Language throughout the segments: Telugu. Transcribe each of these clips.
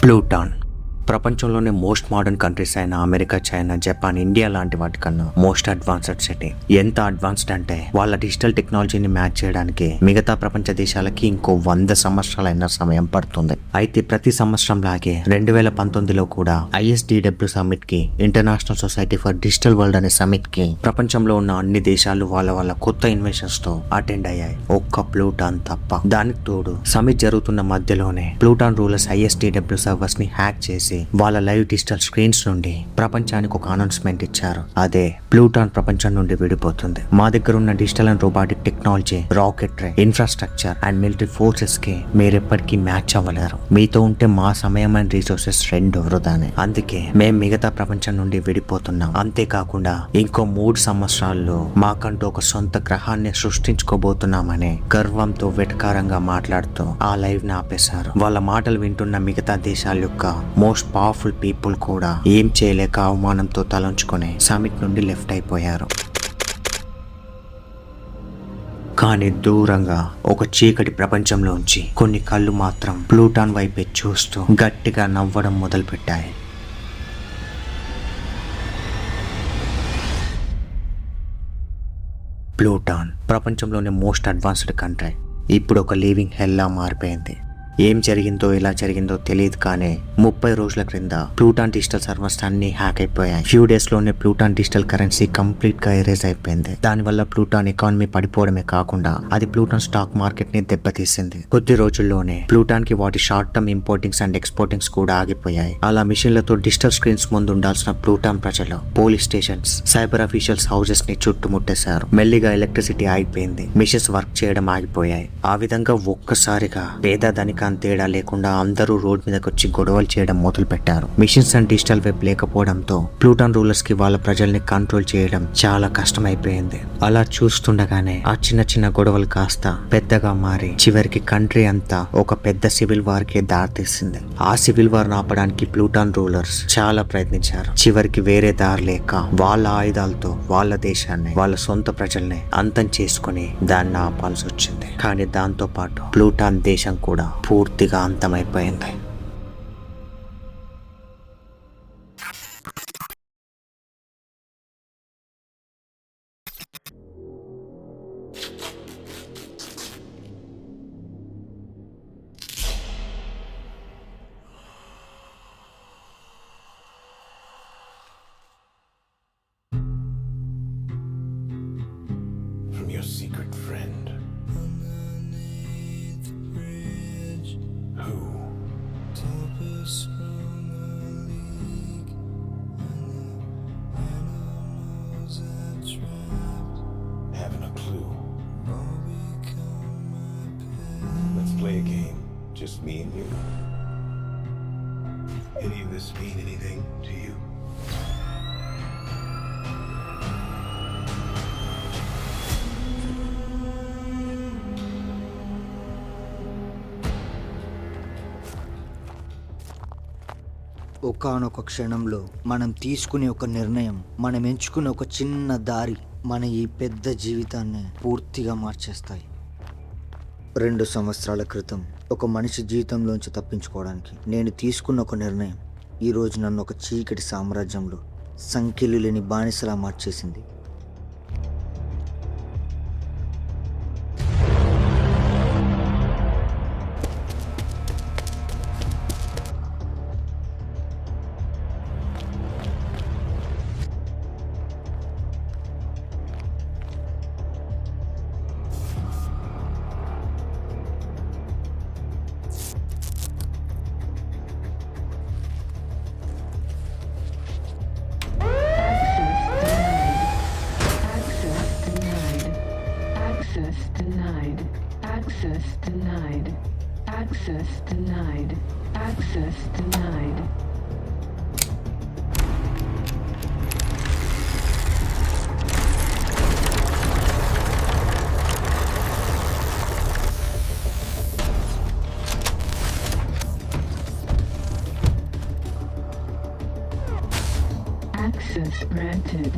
ప్లూటాన్ ప్రపంచంలోనే మోస్ట్ మోడర్న్ కంట్రీస్ అయిన అమెరికా, చైనా, జపాన్, ఇండియా లాంటి వాటికన్నా మోస్ట్ అడ్వాన్స్డ్ సిటీ. ఎంత అడ్వాన్స్డ్ అంటే వాళ్ళ డిజిటల్ టెక్నాలజీని మ్యాచ్ చేయడానికి మిగతా ప్రపంచ దేశాలకి ఇంకో 100 సంవత్సరాలైన సమయం పడుతుంది. అయితే ప్రతి సంవత్సరం లాగే 2019లో కూడా ISDW సమిట్ కి, international society for digital world అనే సమిట్ కి ప్రపంచంలో ఉన్న అన్ని దేశాలు వాళ్ళ కొత్త ఇన్వెన్షన్స్ తో అటెండ్ అయ్యాయి, ఒక్క ప్లూటాన్ తప్ప. దానికి తోడు సమిట్ జరుగుతున్న మధ్యలోనే ప్లూటాన్ రూలర్స్ ISDW సర్వర్స్ ని హ్యాక్ చేసి వాళ్ళ లైవ్ డిజిటల్ స్క్రీన్స్ నుండి ప్రపంచానికి ఒక అనౌన్స్మెంట్ ఇచ్చారు. అదే ప్లూటాన్ ప్రపంచం నుండి విడిపోతుంది. మా దగ్గర ఉన్న digital and robotic technology, rocketry, infrastructure and military forces కి మీరెప్పటికీ మ్యాచ్ అవ్వలేరు. మీతో ఉంటే మా సమయం అండ్ రిసోర్సెస్ రెండు వృధానే. అందుకే మేము మిగతా ప్రపంచం నుండి విడిపోతున్నాం. అంతేకాకుండా ఇంకో 3 సంవత్సరాల్లో మాకంటూ ఒక సొంత గ్రహాన్ని సృష్టించుకోబోతున్నామని గర్వంతో వెటకారంగా మాట్లాడుతూ ఆ లైవ్ ని ఆపేశారు. వాళ్ళ మాటలు వింటున్న మిగతా దేశాల యొక్క మోస్ట్ పవర్ఫుల్ పీపుల్ కూడా ఏం చేయలేక అవమానంతో తలంచుకొని సమిట్ నుండి లెఫ్ట్ అయిపోయారు. కానీ దూరంగా ఒక చీకటి ప్రపంచంలోంచి కొన్ని కళ్ళు మాత్రం ప్లూటాన్ వైపే చూస్తూ గట్టిగా నవ్వడం మొదలుపెట్టాయి. ప్లూటాన్ ప్రపంచంలోనే మోస్ట్ అడ్వాన్స్డ్ కంట్రీ ఇప్పుడు ఒక లివింగ్ హెల్లా మారిపోయింది. ఏం జరిగిందో, ఎలా జరిగిందో తెలియదు, కానీ 30 రోజుల క్రింద ప్లూటాన్ డిజిటల్ సర్వర్స్ అన్ని హ్యాక్ అయిపోయాయి. ఫ్యూ డేస్ లోనే ప్లూటాన్ డిజిటల్ కరెన్సీ కంప్లీట్ గా ఎరేజ్ అయిపోయింది. దానివల్ల ప్లూటాన్ ఎకానమీ పడిపోవడమే కాకుండా అది ప్లూటాన్ స్టాక్ మార్కెట్ ని దెబ్బతీసింది. కొద్ది రోజుల్లోనే ప్లూటాన్ కి వాటి షార్ట్ టర్మ్ ఇంపోర్టింగ్స్ అండ్ ఎక్స్పోర్టింగ్స్ కూడా ఆగిపోయాయి. అలా మిషన్లతో డిజిటల్ స్క్రీన్స్ ముందు ఉండాల్సిన ప్లూటాన్ ప్రజలు police stations, cyber officials houses ని చుట్టుముట్టేశారు. మెల్లిగా ఎలక్ట్రిసిటీ ఆగిపోయింది, మిషన్స్ వర్క్ చేయడం ఆగిపోయాయి. ఆ విధంగా ఒక్కసారిగా పేద ధనిక తేడా లేకుండా అందరూ రోడ్ మీదకి వచ్చి గొడవలు చేయడం మొదలు పెట్టారు. మిషన్స్ అండ్ డిజిటల్ వెబ్ లేకపోవడంతో ప్లూటాన్ రూలర్స్ కి వాళ్ళ ప్రజల్ని కంట్రోల్ చేయడం చాలా కష్టమైపోయింది. అలా చూస్తుండగానే ఆ చిన్న చిన్న గొడవలు కాస్త పెద్దగా మారి చివరికి కంట్రీ అంతా ఒక పెద్ద సివిల్ వార్ కి దారితీసింది. ఆ సివిల్ వార్ ఆపడానికి ప్లూటాన్ రూలర్స్ చాలా ప్రయత్నించారు. చివరికి వేరే దారి లేక వాళ్ళ ఆయుధాలతో వాళ్ళ దేశాన్ని, వాళ్ళ సొంత ప్రజల్ని అంతం చేసుకుని దాన్ని ఆపాల్సి వచ్చింది. కానీ దాంతో పాటు ప్లూటాన్ దేశం కూడా పూర్తిగా అంతమైపోయింది. From your secret friend. Who? Haven't a clue. Let's play a game. Just me and you. Any of this mean anything to you? ఒకానొక క్షణంలో మనం తీసుకునే ఒక నిర్ణయం, మనం ఎంచుకునే ఒక చిన్న దారి మన ఈ పెద్ద జీవితాన్ని పూర్తిగా మార్చేస్తాయి. 2 సంవత్సరాల క్రితం ఒక మనిషి జీవితంలోంచి తప్పించుకోవడానికి నేను తీసుకున్న ఒక నిర్ణయం ఈరోజు నన్ను ఒక చీకటి సామ్రాజ్యంలో సంఖ్యలు లేని బానిసలా మార్చేసింది. Access denied. Access denied. Access denied. Access granted.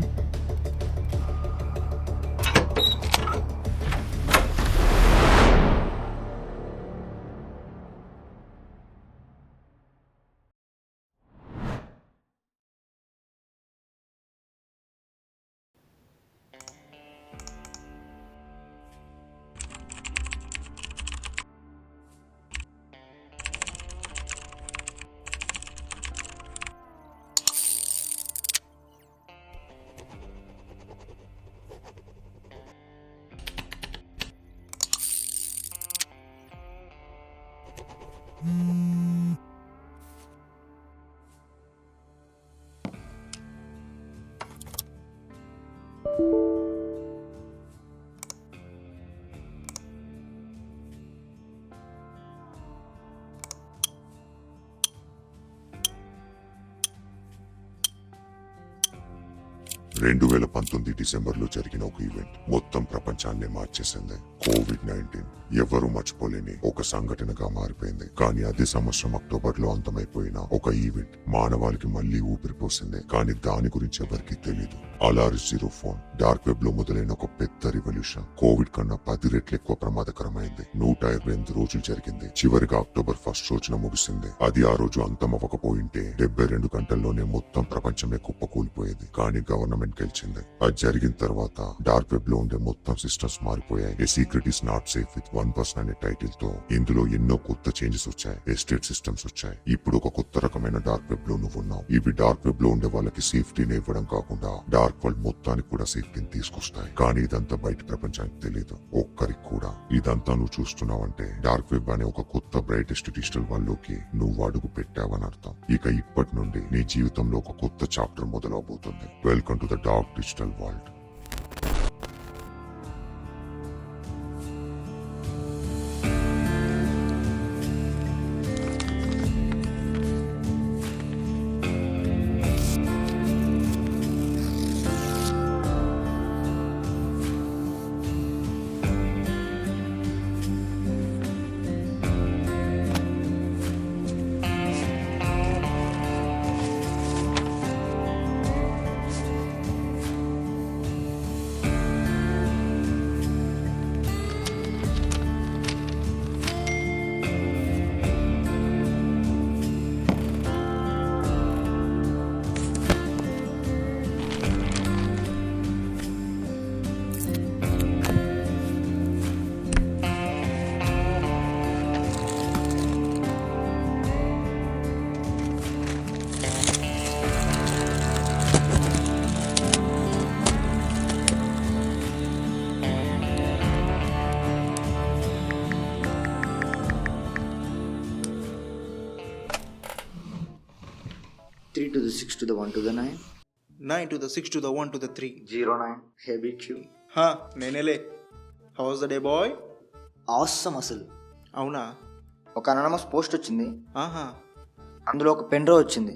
2019 డిసెంబర్లో జరిగిన ఒక ఈవెంట్ మొత్తం ప్రపంచాన్నే మార్చేసింది. కోవిడ్-19 ఎవరు మర్చిపోలేని ఒక సంఘటనగా మారిపోయింది. కానీ అదే సంవత్సరం అక్టోబర్లో అంతమైపోయిన ఒక ఈవెంట్ మానవాళికి మళ్లీ ఊపిరిపోసింది. కానీ దాని గురించి ఎవరికీ తెలియదు. అలారిస్ జీరో ఫోన్ డార్క్ వెబ్ లో మొదలైన ఒక పెద్ద రివల్యూషన్ కోవిడ్ కన్నా 10 రెట్లు ఎక్కువ ప్రమాదకరమైంది. 128 రోజులు జరిగింది. చివరిగా అక్టోబర్ 1 రోజున ముగిసింది. అది ఆ రోజు అంతమవ్వకపోయింటే 72 గంటల్లోనే మొత్తం ప్రపంచమే కుప్పకూలిపోయేది. కానీ గవర్నమెంట్ గెలిచింది. అది జరిగిన తర్వాత డార్క్ వెబ్ లో ఉండే మొత్తం సిస్టమ్స్ మారిపోయాయి. A secret is not safe with 1% అనే టైటిల్ తో ఇందులో ఎన్నో కొత్త చేంజెస్ వచ్చాయి. ఎస్టేట్ సిస్టమ్స్ వచ్చాయి. ఇప్పుడు ఒక కొత్త రకమైన డార్క్ వెబ్ లో నువ్వు ఉన్నావు. ఇవి డార్క్ వెబ్ లో ఉండే వాళ్ళకి సేఫ్టీని ఇవ్వడం కాకుండా డార్క్ వరల్డ్ మొత్తానికి కూడా సేఫ్టీని తీసుకొస్తాయి. కానీ ఇదంతా బయట ప్రపంచానికి తెలియదు, ఒక్కరికి కూడా. ఇదంతా నువ్వు చూస్తున్నావంటే డార్క్ వెబ్ అనే ఒక కొత్త బ్రైటెస్ట్ డిజిటల్ వరల్డ్ లోకి నువ్వు అడుగు పెట్టావని అర్థం. ఇక ఇప్పటి నుండి నీ జీవితంలో ఒక కొత్త చాప్టర్ మొదలవబోతుంది. Welcome to the dark digital world. Three to the 6 to the 1 to the 9. 9 to the 6 to the 1 to the 3. 09 heavy Q. నేనేలే. How's the day boy? అవసరం అసలు. అవునా? ఒక అననమస్ పోస్ట్ వచ్చింది. ఆహా. అందులో ఒక పెన్ డ్రైవ్ వచ్చింది.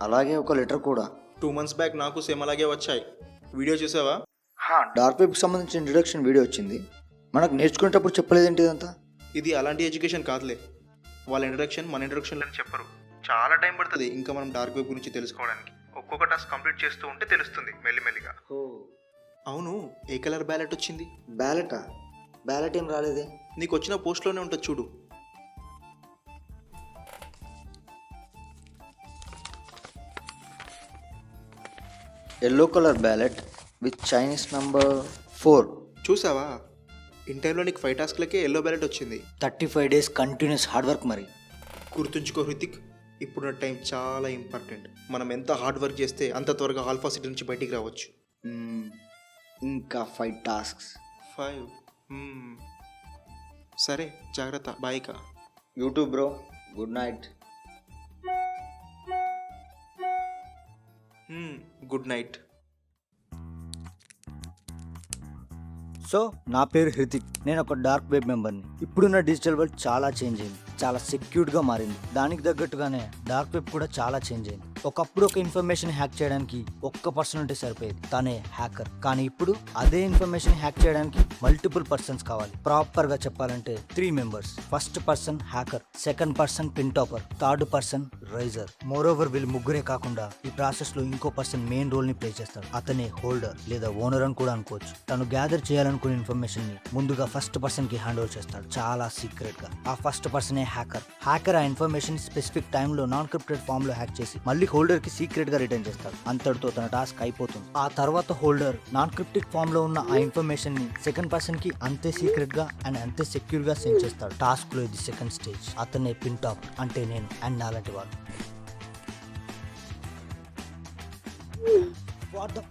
అలాగే ఒక లెటర్ కూడా. 2 months బ్యాక్ నాకు సేమ్ అలాగే వచ్చాయి. వీడియో చూసావా? డార్క్ వెబ్కి సంబంధించిన ఇంట్రడక్షన్ వీడియో వచ్చింది. మనకు నేర్చుకునేటప్పుడు చెప్పలేదేంటి ఇదంతా? ఇది అలాంటి ఎడ్యుకేషన్ కాదులే. వాళ్ళ ఇంట్రడక్షన్ మన ఇంట్రడక్షన్ అని చెప్పరు. చాలా టైం పడుతుంది ఇంకా మనం డార్క్ వెబ్ గురించి తెలుసుకోవడానికి. ఒక్కొక్క టాస్క్ కంప్లీట్ చేస్తూ ఉంటే తెలుస్తుంది మెల్లిమెల్లిగా. అవును, ఏ కలర్ బ్యాలెట్ వచ్చింది? బ్యాలెటా? బ్యాలెట్ ఏం రాలేదే. నీకు వచ్చిన పోస్ట్లోనే ఉంటుంది చూడు. Yellow colour ballot with Chinese number 4. చూసావా? ఇన్ టైంలో నీకు 5 టాస్క్లకే ఎల్లో బ్యాలెట్ వచ్చింది. 35 days కంటిన్యూస్ హార్డ్ వర్క్ మరి. గుర్తుంచుకో హృతిక్, ఇప్పుడున్న టైం చాలా ఇంపార్టెంట్. మనం ఎంత హార్డ్ వర్క్ చేస్తే అంత త్వరగా ఆల్ఫా సిటీ నుంచి బయటికి రావచ్చు. ఇంకా 5 tasks. 5. సరే, జాగ్రత్త. బాయ్కా. YouTube bro, good night. Good night. So నా పేరు హృతిక్. నేను ఒక డార్క్ వెబ్ మెంబర్ని. ఇప్పుడున్న డిజిటల్ వరల్డ్ చాలా చేంజ్ అయింది, చాలా సెక్యూర్డ్గా మారింది. దానికి తగ్గట్టుగానే డార్క్ వెబ్ కూడా చాలా చేంజ్ అయింది. ఒకప్పుడు ఒక ఇన్ఫర్మేషన్ హ్యాక్ చేయడానికి ఒక్క పర్సన్ ఉంటే సరిపోయేది, తనే హ్యాకర్. కానీ ఇప్పుడు అదే ఇన్ఫర్మేషన్ హ్యాక్ చేయడానికి మల్టిపుల్ పర్సన్స్ కావాలి. ప్రాపర్గా చెప్పాలంటే 3 members. First person hacker, second person pin topper, third person raiser. Moreover వీళ్ళు ముగ్గురే కాకుండా ఈ ప్రాసెస్ లో ఇంకో పర్సన్ మెయిన్ రోల్ ని ప్లే చేస్తాడు. అతనే హోల్డర్ లేదా ఓనర్ అని కూడా అనుకోవచ్చు. తను గ్యాదర్ చేయాలనుకునే ఇన్ఫర్మేషన్ ని ముందుగా ఫస్ట్ పర్సన్ కి హ్యాండ్ ఓవర్ చేస్తాడు, చాలా సీక్రెట్ గా. ఆ ఫస్ట్ పర్సనే హ్యాకర్. హ్యాకర్ ఆ ఇన్ఫర్మేషన్ స్పెసిఫిక్ టైమ్ లో నాన్ క్రిప్టెడ్ ఫామ్ లో హ్యాక్ చేసి మళ్ళీ హోల్డర్ కి సీక్రెట్ గా రిటర్న్ చేస్తాడు. అంతటితో తన టాస్క్ అయిపోతుంది. ఆ తర్వాత హోల్డర్ నాన్ క్రిప్టెడ్ ఫామ్ లో ఉన్న ఆ ఇన్ఫర్మేషన్ ని సెకండ్ పర్సన్ కి అంతే సీక్రెట్ గా అండ్ అంతే సెక్యూర్ గా సెండ్ చేస్తాడు. టాస్క్ లో ఇది సెకండ్ స్టేజ్. అతనే పిన్ టాప్, అంటే నేను అండ్ నాలాంటి వాళ్ళు. What the?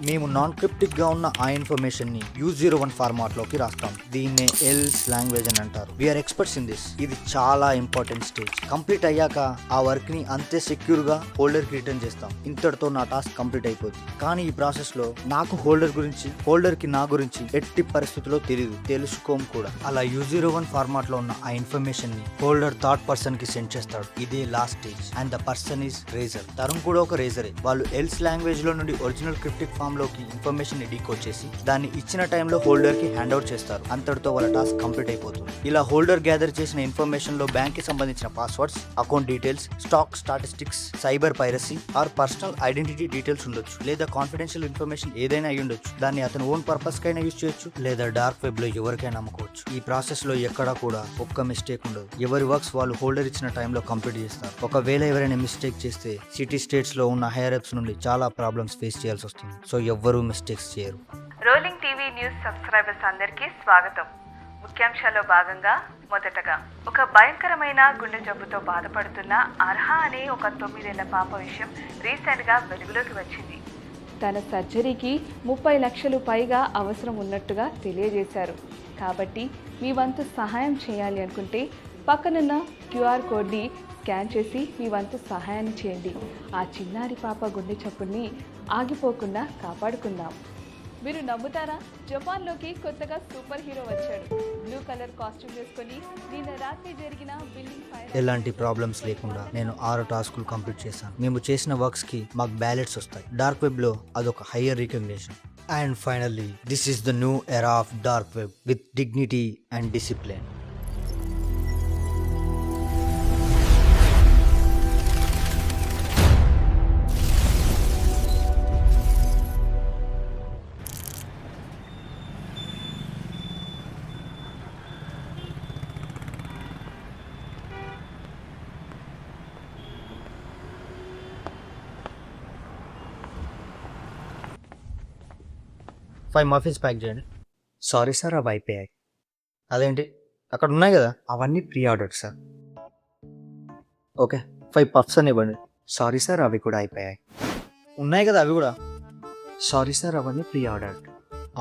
మేము నాన్ క్రిప్టిక్ గా ఉన్న ఆ ఇన్ఫర్మేషన్ ని U01 ఫార్మాట్ లోకి రాస్తాం. దీన్నే ఎల్స్ లాంగ్వేజ్ అని అంటారు. We're experts in this. ఇది చాలా ఇంపార్టెంట్ స్టేజ్. కంప్లీట్ అయ్యాక ఆ వర్క్ ని అంతే సెక్యూర్ గా హోల్డర్ కి రిటర్న్ చేస్తాం. ఇంతటితో నా టాస్క్ కంప్లీట్ అయిపోతుంది. కానీ ఈ ప్రాసెస్ లో నాకు హోల్డర్ గురించి, హోల్డర్ కి నా గురించి ఎట్టి పరిస్థితుల్లో తెలియదు, తెలుసుకోం కూడా. అలా U01 ఫార్మాట్ లో ఉన్న ఆ ఇన్ఫర్మేషన్ ని హోల్డర్ థర్డ్ పర్సన్ కి సెండ్ చేస్తాడు. ఇదే last stage and the person is razor. Tarun కూడా ఒక రేజరే. వాళ్ళు ఎల్స్ లాంగ్వేజ్ లో నుండి ఒరిజినల్ క్రిప్టిక్ ఫామ్ లోకి ఇన్ఫర్మేషన్ ని డీకోడ్ చేసి దాన్ని ఇచ్చిన టైంలో హోల్డర్ కి హ్యాండ్ అవుట్ చేస్తారు. అంతటితో వాళ్ళ టాస్క్ కంప్లీట్ అయిపోతుంది. ఇలా హోల్డర్ గ్యాదర్ చేసిన ఇన్ఫర్మేషన్ లో బ్యాంక్ కి సంబంధించిన passwords, account details, stock statistics, cyber piracy or personal identity details ఉండొచ్చు, లేదా కాన్ఫిడెన్షియల్ ఇన్ఫర్మేషన్ ఏదైనా అయి ఉండొచ్చు. దాన్ని అతని ఓన్ పర్పస్ కైనా యూజ్ చేయొచ్చు, లేదా డార్క్ వెబ్ లో ఎవరికైనా అమ్ముకోవచ్చు. ఈ ప్రాసెస్ లో ఎక్కడా కూడా ఒక్క మిస్టేక్ ఉండదు. ఎవరి వర్క్స్ వాళ్ళు హోల్డర్ ఇచ్చిన టైంలో కంప్లీట్ చేస్తారు. ఒకవేళ ఎవరైనా మిస్టేక్ చేస్తే సిటీ స్టేట్స్ లో ఉన్న హైయర్ అప్స్ నుండి చాలా ప్రాబ్లమ్స్ ఫేస్ చేయాల్సి వస్తుంది. సో ఎవ్వరూ మిస్టేక్స్ చేయరు. రోలింగ్ టీవీ న్యూస్ సబ్స్క్రైబర్స్ అందరికీ స్వాగతం. ముఖ్యాంశాల్లో భాగంగా మొదటగా ఒక భయంకరమైన గుండె జబ్బుతో బాధపడుతున్న అర్హ అనే ఒక 9 ఏళ్ల పాప విషయం రీసెంట్గా వెలుగులోకి వచ్చింది. తన సర్జరీకి 30 లక్షలు పైగా అవసరం ఉన్నట్టుగా తెలియజేశారు. కాబట్టి మీ వంతు సహాయం చేయాలి అనుకుంటే పక్కనున్న QR కోడ్ని స్కాన్ చేసి మీ వంతు సహాయాన్ని చేయండి. ఆ చిన్నారి పాప గుండె చప్పుడిని ఆగిపోకుండా కాపాడుకుందాం. మీరు నమ్ముతారా? జపాన్లోకి కొత్తగా సూపర్ హీరో వచ్చాడు. బ్లూ కలర్ కాస్ట్యూమ్ వేసుకొని నిన్న రాత్రి జరిగిన బిల్డింగ్ ఫైర్. ఎలాంటి ప్రాబ్లమ్స్ లేకుండా నేను 6 టాస్కులు కంప్లీట్ చేశాను. మేము చేసిన వర్క్స్ కి మాకు బ్యాలెట్స్ వస్తాయి. డార్క్ వెబ్ లో అదొక higher recognition. And finally this is the new era of dark web with dignity and discipline. Five muffins pack చేయండి. సారీ సార్, అవి అయిపోయాయి. అదేంటి అక్కడ ఉన్నాయి కదా? అవన్నీ pre order sir. Okay, 5 puffs అని ఇవ్వండి. సారీ సార్, అవి కూడా అయిపోయాయి. ఉన్నాయి కదా అవి కూడా? సారీ సార్, అవన్నీ ప్రీ ఆర్డర్.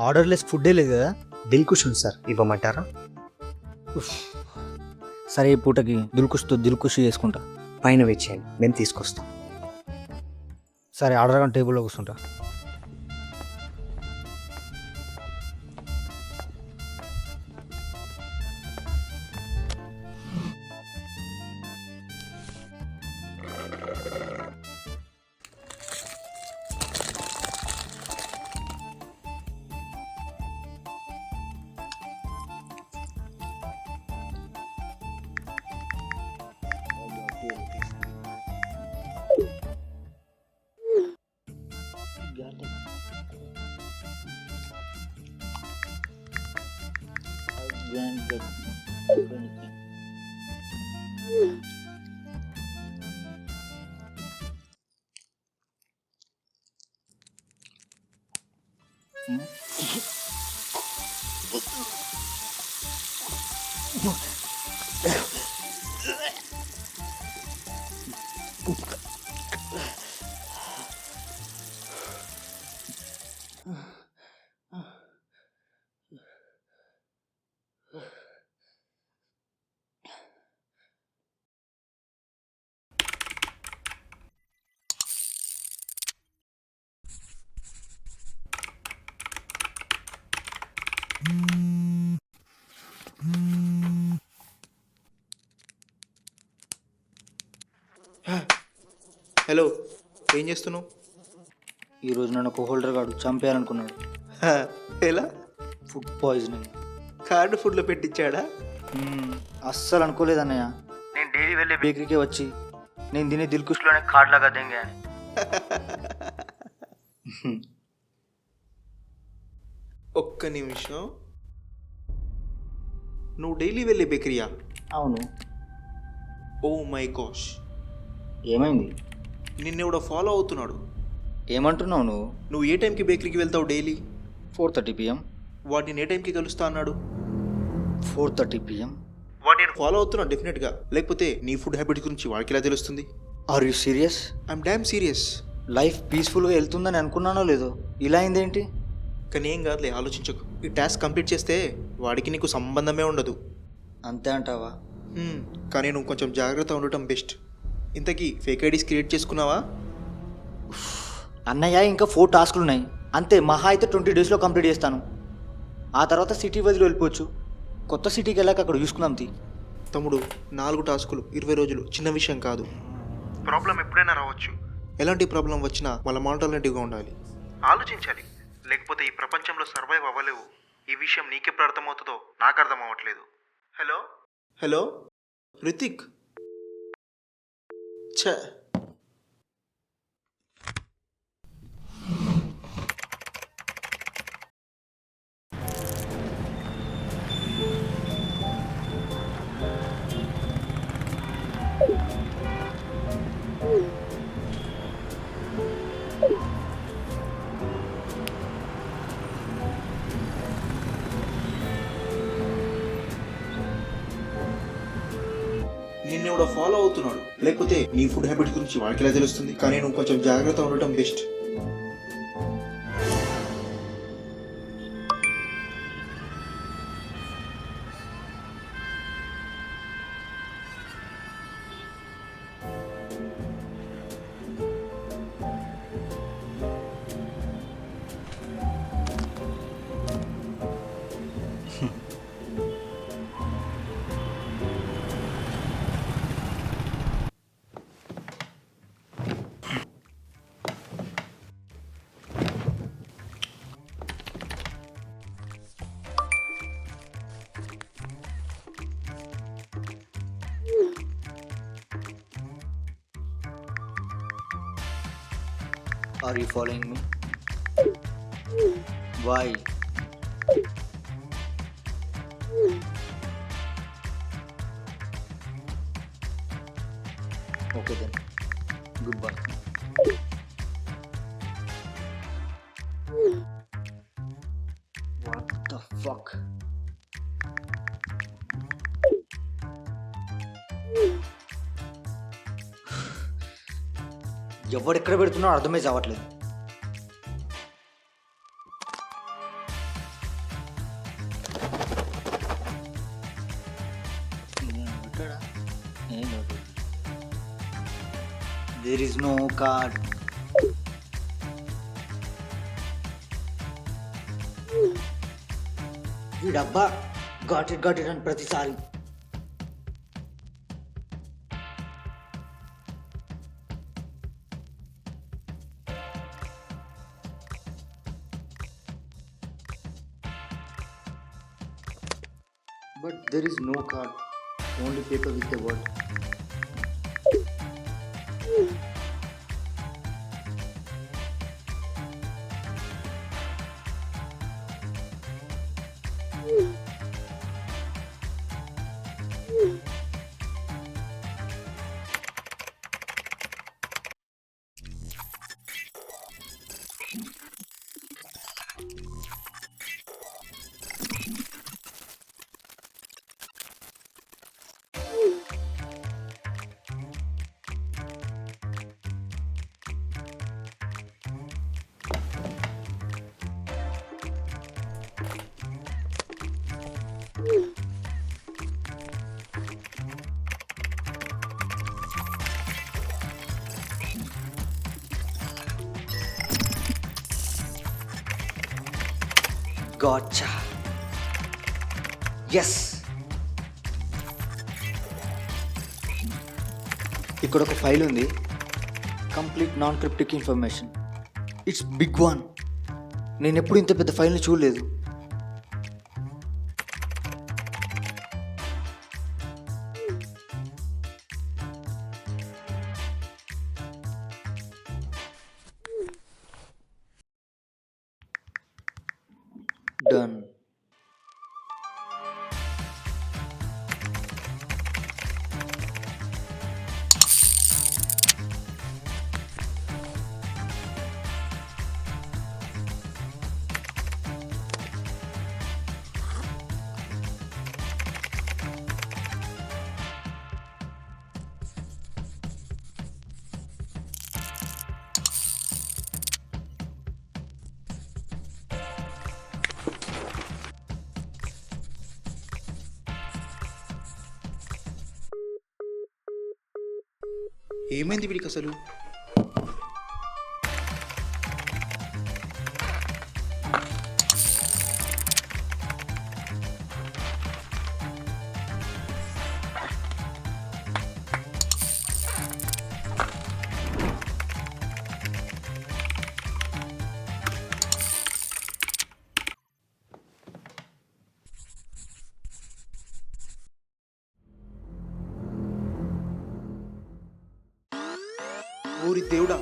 ఆర్డర్లెస్ ఫుడ్డే లేదు కదా? దిల్కుష్ ఉంది సార్, ఇవ్వమంటారా? సరే, ఈ పూటకి దిల్కుష్తో దిల్కుష్ చేసుకుంటా. పైన వచ్చేయండి, మేము తీసుకొస్తాం. సరే, ఆర్డర్ కానీ టేబుల్లో కూర్చుంటా. హలో, ఏం చేస్తున్నావు? ఈరోజు నన్ను ఒక హోల్డర్ గాడు చంపేయాలనుకున్నాడు. ఎలా? Food poisoning. కార్డు ఫుడ్లో పెట్టించాడా? అస్సలు అనుకోలేదన్నయ్య. నేను డైలీ వెళ్ళే బేకరీకే వచ్చి నేను తినే దిల్కుష్లోనే కార్డ్ లాగా దెంగా అని. ఒక్క నిమిషం, నువ్వు డైలీ వెళ్ళే బేకరీయా? అవును. ఓ మై గాష్, ఏమైంది? నిన్నెవడో ఫాలో అవుతున్నాడు. ఏమంటున్నావు నువ్వు? నువ్వు ఏ టైంకి బేకరీకి వెళ్తావు డైలీ? 4:30 PM. వాడిని ఏ టైంకి కలుస్తా అన్నాడు? 4:30 PM. వాడు నేను ఫాలో అవుతున్నాడు డెఫినెట్గా, లేకపోతే నీ ఫుడ్ హ్యాబిట్ గురించి వాడికి ఎలా తెలుస్తుంది? Are you serious? I'm damn serious. Life పీస్ఫుల్గా వెళ్తుందని అనుకున్నానో లేదో ఇలా అయిందేంటి? కానీ ఏం కాదులే, ఆలోచించకు. ఈ టాస్క్ కంప్లీట్ చేస్తే వాడికి నీకు సంబంధమే ఉండదు. అంతే అంటావా? కానీ నువ్వు కొంచెం జాగ్రత్త ఉండటం బెస్ట్. ఇంతకీ ఫేక్ ఐడీస్ క్రియేట్ చేసుకున్నావా? అన్నయ్య ఇంకా 4 టాస్కులు ఉన్నాయి అంతే. మహా అయితే 20 డేస్లో కంప్లీట్ చేస్తాను. ఆ తర్వాత సిటీ వదిలి వెళ్ళిపోవచ్చు. కొత్త సిటీకి వెళ్ళాక అక్కడ చూసుకుందాం తీ. తమ్ముడు, 4 టాస్కులు 20 రోజులు చిన్న విషయం కాదు. ప్రాబ్లం ఎప్పుడైనా రావచ్చు. ఎలాంటి ప్రాబ్లం వచ్చినా వాళ్ళ ఆల్టర్నేటివ్గా ఉండాలి. ఆలోచించాలి, లేకపోతే ఈ ప్రపంచంలో సర్వైవ్ అవ్వలేవు. ఈ విషయం నీకెప్పుడు అర్థమవుతుందో నాకు అర్థం అవ్వట్లేదు. Hello hello Ritik. ఛ, నిన్ను కూడా ఫాలో అవుతున్నాడు. లేకపోతే నీ ఫుడ్ హ్యాబిట్ గురించి వాడికి ఎలా తెలుస్తుంది? కానీ నువ్వు కొంచెం జాగ్రత్త ఉండటం best. Are you following me? Why? Okay then. Goodbye. What the fuck? ఎవడెక్కడ పెడుతున్నాడో అర్థమే చావట్లేదు. There is no card. ఈ డబ్బా got it అని ప్రతిసారి but there is no card, only paper with the word. Gotcha. Yes. ఇక్కడ ఒక ఫైల్ ఉంది, complete non cryptic information. It's big one. నేను ఎప్పుడు ఇంత పెద్ద ఫైల్ని చూడలేదు. Done. ఏమైంది వీడికి అసలు? ఊరి దేవుడా,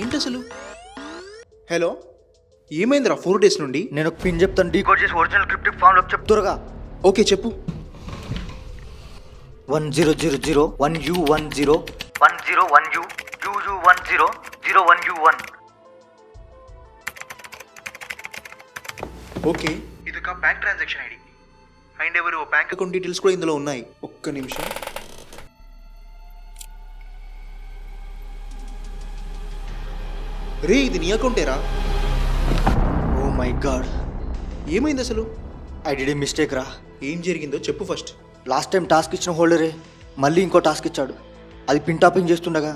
ఏంటి అసలు? హలో, ఏమైందిరా 4 days నుండి? నేను ఒక పిన్ చెప్తాను, డీకోడ్ చేసి ఒరిజినల్ క్రిప్టిక్ ఫామ్లో చెప్తురుగా. ఓకే చెప్పు. 1000 1U10 10 1U UU10 01U1. Okay, ఇది ఒక బ్యాంక్ ట్రాన్సాక్షన్ ఐడి అండ్ ఎవరు బ్యాంక్ అకౌంట్ డీటెయిల్స్ కూడా ఇందులో ఉన్నాయి. ఒక్క నిమిషం. రే, ఇది నీ అకౌంటేరా? ఓ మై గాడ్, ఏమైంది అసలు? ఐ డిడ్ ఏ మిస్టేక్ రా. ఏం జరిగిందో చెప్పు ఫస్ట్. లాస్ట్ టైం టాస్క్ ఇచ్చిన హోల్డరే మళ్ళీ ఇంకో టాస్క్ ఇచ్చాడు. అది పిన్ టాపింగ్ చేస్తుండగా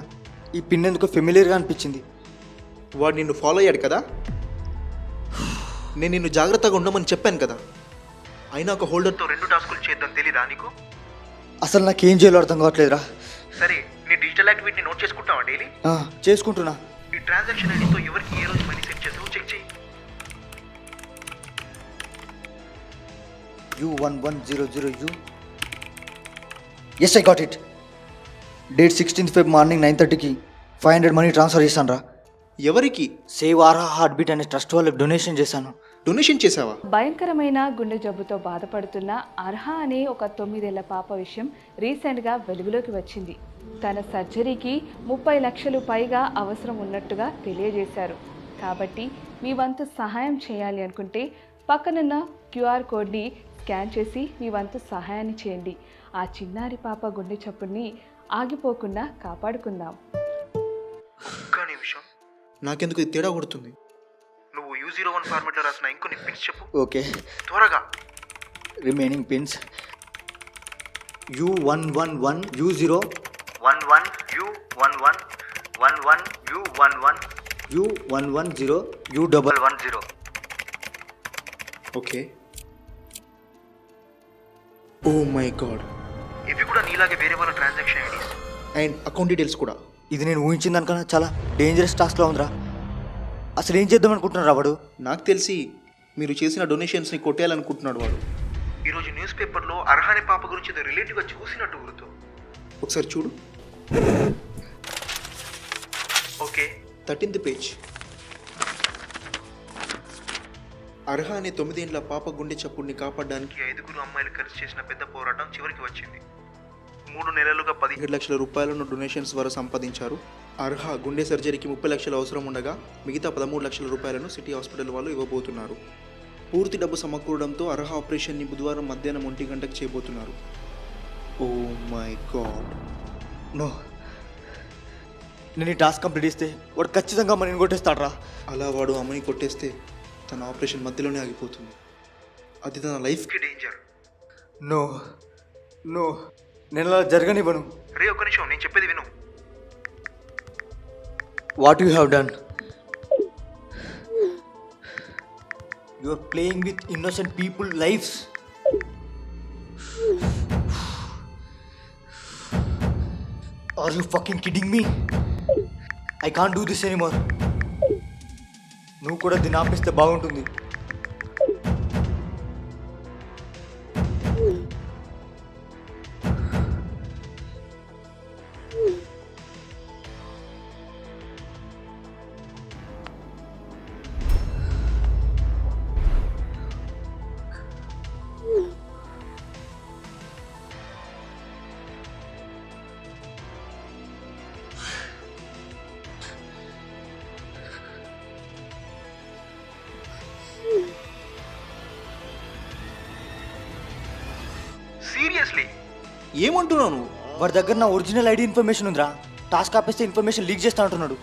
ఈ పిన్ ఎందుకో ఫెమిలియర్గా అనిపించింది. వాడు నిన్ను ఫాలో అయ్యాడు కదా? నేను నిన్ను జాగ్రత్తగా ఉండమని చెప్పాను కదా. అయినా ఒక హోల్డర్తో 2 టాస్కులు చేద్దాం తెలీదా నీకు? అసలు నాకేం చేయాలో అర్థం కావట్లేదురా. సరే, నీ డిజిటల్ యాక్టివిటీని నోట్ చేసుకుంటావా డైలీ? చేసుకుంటున్నా. ఈ ట్రాన్సాక్షన్ ఐడితో ఎవరికి ఏ రోజు మనీ సెండ్ చేసావు చెక్ చేయి. U1100U. Yes, I got it. Date 16th Feb morning 9:30కి 500 మనీ ట్రాన్స్ఫర్ చేశాను రా. ఎవరికి? సేవ్ ఆర్హా హార్ట్ బీట్ అనే ట్రస్ట్ వాళ్ళకి డొనేషన్ చేశాను. డొనేషన్ చేసావా? భయంకరమైన గుండె జబ్బుతో బాధపడుతున్న అర్హా అనే ఒక 9 ఏళ్ల పాప విషయం రీసెంట్గా వెలుగులోకి వచ్చింది. తన సర్జరీకి 30 లక్షలు పైగా అవసరం ఉన్నట్టుగా తెలియజేశారు. కాబట్టి మీ వంతు సహాయం చేయాలి అనుకుంటే పక్కనున్న క్యూఆర్ కోడ్ని స్కాన్ చేసి మీ వంతు సహాయాన్ని చేయండి. ఆ చిన్నారి పాప గుండె చప్పుడిని ఆగిపోకుండా కాపాడుకుందాం. ఒక్క నిమిషం, నాకెందుకు ఇది తేడా కొడుతుంది. నువ్వు U01 ఫార్మాట్లో రాసిన ఇంకొన్ని పిన్స్ చెప్పు. ఓకే, త్వరగా. Remaining pins U111 U0 11 U11 11 U11 U110 U110. Okay. Oh my god, ఇవి కూడా నీలాగే వేరే వాళ్ళ transaction IDs and account details కూడా. ఇది నేను ఊహించిన దానికన్నా చాలా డేంజరస్ టాస్క్లో ఉందిరా. అసలు ఏం చేద్దాం అనుకుంటున్నారా వాడు? నాకు తెలిసి మీరు చేసిన డొనేషన్స్ని కొట్టేయాలనుకుంటున్నాడు వాడు. ఈరోజు న్యూస్ పేపర్లో అర్హాని పాప గురించి ఏదో రిలేటివ్గా చూసినట్టు గుర్తు. ఒకసారి చూడు. Okay, 13th page. అర్హా అనే 9 ఏళ్ల పాప గుండె చప్పుడిని కాపాడడానికి 5 అమ్మాయిలు కలిసి చేసిన పెద్ద పోరాటం చివరికి వచ్చింది. 3 నెలలుగా 17 లక్షల రూపాయలను డొనేషన్స్ ద్వారా సంపాదించారు. అర్హా గుండె సర్జరీకి 30 లక్షలు అవసరం ఉండగా మిగతా 13 లక్షల రూపాయలను సిటీ హాస్పిటల్ వాళ్ళు ఇవ్వబోతున్నారు. పూర్తి డబ్బు సమకూరడంతో అర్హా ఆపరేషన్ని బుధవారం మధ్యాహ్నం 1 గంటకు చేయబోతున్నారు. ఓ మై గాడ్. నో, నేను ఈ టాస్క్ కంప్లీట్ చేస్తే వాడు ఖచ్చితంగా మనని కొట్టేస్తాడ్రా. అలా వాడు అమ్మని కొట్టేస్తే తన ఆపరేషన్ మధ్యలోనే ఆగిపోతుంది. అది తన లైఫ్కి డేంజర్. నో నో, నేను అలా జరగనివ్వను. రే, ఒక్క నిమిషం, నేను చెప్పేది విను. What you have done? You are playing with innocent people lifes. Are you fucking kidding me? I can't do this anymore. నువ్వు కూడా దీన్ని ఆపేస్తే బాగుంటుంది. సీరియస్లీ ఏమంటున్నావు నువ్వు? వాడి దగ్గర నా ఒరిజినల్ ఐడి ఇన్ఫర్మేషన్ ఉందిరా. టాస్క్ ఆపేస్తే ఇన్ఫర్మేషన్ లీక్ చేస్తా అంటున్నాడు.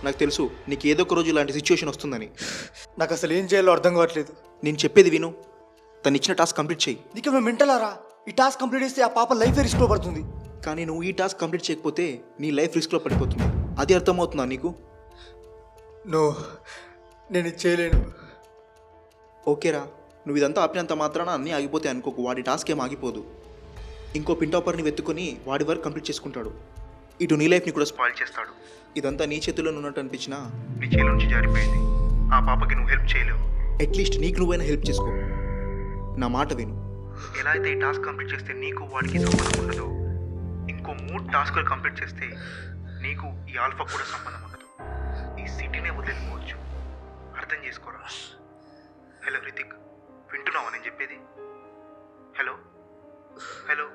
నాకు తెలుసు నీకు ఏదో ఒక రోజు ఇలాంటి సిచ్యువేషన్ వస్తుందని. నాకు అసలు ఏం చేయాలో అర్థం కావట్లేదు. నేను చెప్పేది విను. తను ఇచ్చిన టాస్క్ కంప్లీట్ చేయి. నీకేమైనా మెంటలారా? ఈ టాస్క్ కంప్లీట్ చేస్తే ఆ పాప లైఫ్ రిస్క్లో పడుతుంది. కానీ నువ్వు ఈ టాస్క్ కంప్లీట్ చేయకపోతే నీ లైఫ్ రిస్క్లో పడిపోతుంది. అది అర్థమవుతుందా నీకు? నో, నేను ఇది చేయలేను. ఓకేరా, నువ్వు ఇదంతా ఆపినంత మాత్రాన అన్నీ ఆగిపోతాయి అనుకోకు. వాడి టాస్క్ ఏం ఆగిపోదు. ఇంకో పింటాపర్ని వెతుకొని వాడి వర్క్ కంప్లీట్ చేసుకుంటాడు. ఇటు నీ లైఫ్ని కూడా స్పాయిల్ చేస్తాడు. ఇదంతా నీ చేతుల్లో ఉన్నట్టు అనిపించినా నీ చేతిలో నుంచి జారిపోయింది. ఆ పాపకి నువ్వు హెల్ప్ చేయలేవు. అట్లీస్ట్ నీకు నువ్వైనా హెల్ప్ చేసుకో. నా మాట విను. ఎలా అయితే ఈ టాస్క్ కంప్లీట్ చేస్తే నీకు వాడికి సంబంధం ఉండదు, ఇంకో 3 టాస్కులు కంప్లీట్ చేస్తే నీకు ఈ ఆల్ఫా కూడా సంబంధం ఉండదు. ఈ సిటీనే వదిలిపోవచ్చు. అర్థం చేసుకోరా. హలో రితిక్, వింటున్నావా నేను చెప్పేది? Hello hello.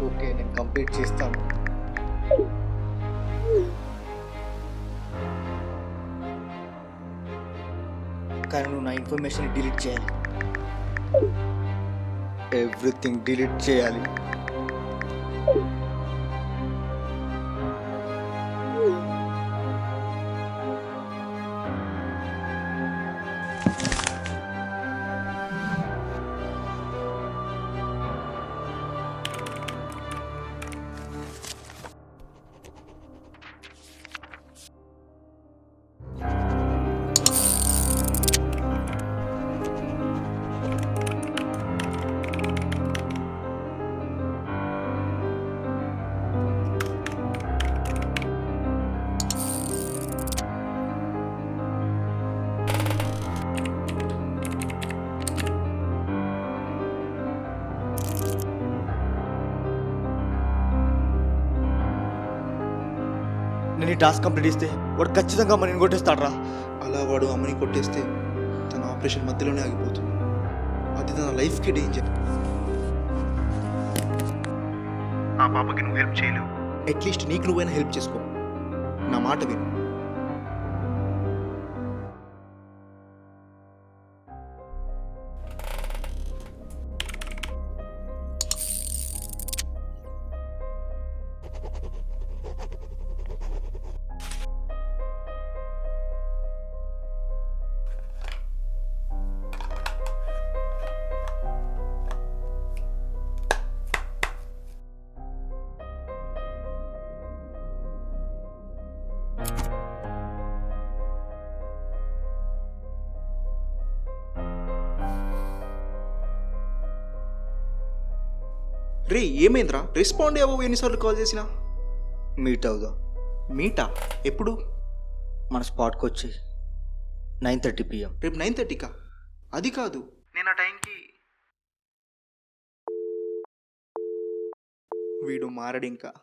ఓకే, నేను కంప్లీట్ చేస్తాను. కానీ నువ్వు నా ఇన్ఫర్మేషన్ డిలీట్ చేయాలి. ఎవ్రీథింగ్ డిలీట్ చేయాలి. నేను ఈ టాస్క్ కంప్లీట్ చేస్తే వాడు ఖచ్చితంగా మనని కొట్టేస్తాడు రా. అలా వాడు అమ్మని కొట్టేస్తే తన ఆపరేషన్ మధ్యలోనే ఆగిపోతుంది. అది తన లైఫ్కి డేంజర్. ఆ పాపకి నువ్వు హెల్ప్ చేయలేవు. అట్లీస్ట్ నీకు నువ్వైనా హెల్ప్ చేసుకో. నా మాట విను. రే, ఏమైందిరా? రెస్పాండ్ అవ్వవు. ఎన్నిసార్లు కాల్ చేసినా. మీట్ అవుదాం. మీటా? ఎప్పుడు? మన స్పాట్కి వచ్చి 9:30 PM. రేపు 9:30కా? అది కాదు, నేను ఆ టైంకి. వీడు మారడు ఇంకా.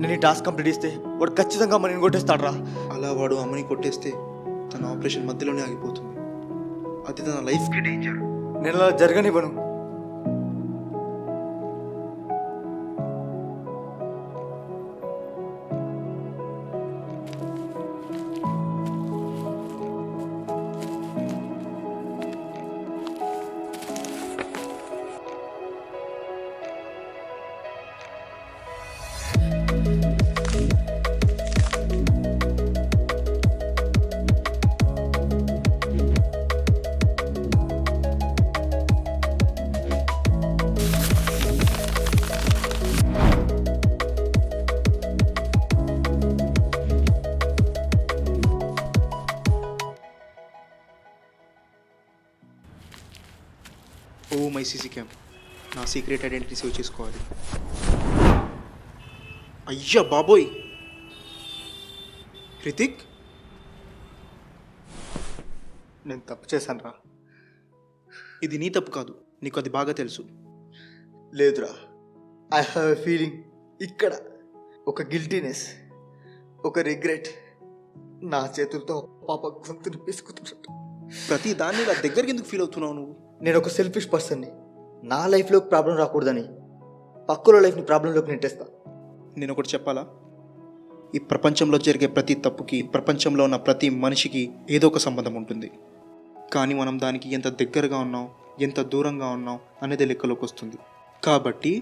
నేను ఈ టాస్క్ కంప్లీట్ చేస్తే వాడు ఖచ్చితంగా మనని కొట్టేస్తాడు రా. అలా వాడు అమ్మని కొట్టేస్తే తన ఆపరేషన్ మధ్యలోనే ఆగిపోతుంది. అది తన లైఫ్కి డేంజర్. నేను అలా జరగనివ్వను. ఓ మై సీసీ క్యామ్, నా సీక్రెట్ ఐడెంటిటీ సేవ్ చేసుకోవాలి. అయ్యా బాబోయ్, హృతిక్, నేను తప్పు చేశాను రా. ఇది నీ తప్పు కాదు, నీకు అది బాగా తెలుసు. లేదురా, ఐ హ్యావ్ ఎ ఫీలింగ్. ఇక్కడ ఒక గిల్టీనెస్, ఒక రిగ్రెట్ నా చేతులతో పాప గొంతుని పిసుకుతున్నట్టు. ప్రతి దాన్ని నా దగ్గరికి ఎందుకు ఫీల్ అవుతున్నావు నువ్వు? నేను ఒక సెల్ఫిష్ పర్సన్ని. నా లైఫ్లో ప్రాబ్లం రాకూడదని పక్కలో లైఫ్ని ప్రాబ్లంలోకి నెట్టేస్తా. నేను ఒకటి చెప్పాలా? ఈ ప్రపంచంలో జరిగే ప్రతి తప్పుకి, ప్రపంచంలో ఉన్న ప్రతి మనిషికి ఏదో ఒక సంబంధం ఉంటుంది. కానీ మనం దానికి ఎంత దగ్గరగా ఉన్నాం, ఎంత దూరంగా ఉన్నాం అనేది లెక్కలోకి వస్తుంది. కాబట్టి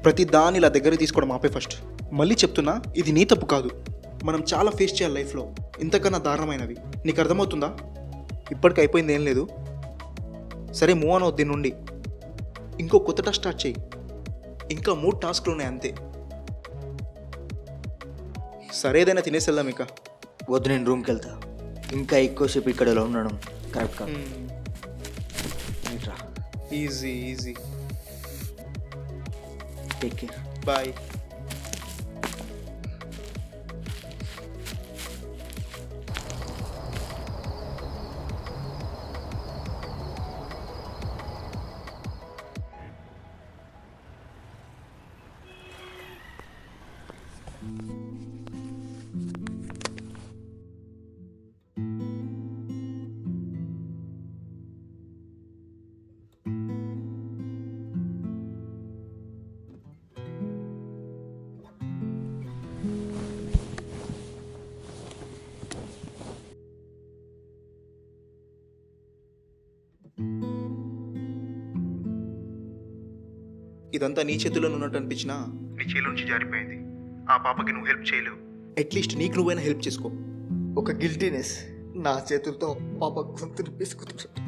ప్రతి దాన్ని ఇలా దగ్గర తీసుకోవడం ఆపే ఫస్ట్. మళ్ళీ చెప్తున్నా, ఇది నీ తప్పు కాదు. మనం చాలా ఫేస్ చేయాలి లైఫ్లో, ఇంతకన్నా దారుణమైనవి. నీకు అర్థమవుతుందా? ఇప్పటికి అయిపోయింది ఏం లేదు. సరే, మూవ్ ఆన్ అవుద్ది దీని నుండి. ఇంకో కొత్త టాస్క్ స్టార్ట్ చేయి. ఇంకా 3 టాస్క్లు ఉన్నాయి అంతే. సరే, ఏదైనా తినేసి వెళ్దాం ఇక. వద్దు, నేను రూమ్కి వెళ్తా. ఇంకా ఎక్కువసేపు ఇక్కడ ఇలా ఉండడం కరెక్ట్ కాదు. Easy easy. Take care. Bye. ఇదంతా నీ చేతిలో ఉన్నట్టు అనిపించినా నీ చేతిలో నుంచి జారిపోయింది. ఆ పాపకి నువ్వు హెల్ప్ చేయలేవు. అట్లీస్ట్ నీకు నువ్వైనా హెల్ప్ చేసుకో. ఒక గిల్టీనెస్ నా చేతులతో పాప గొంతుని పిసుకుతున్నట్టు.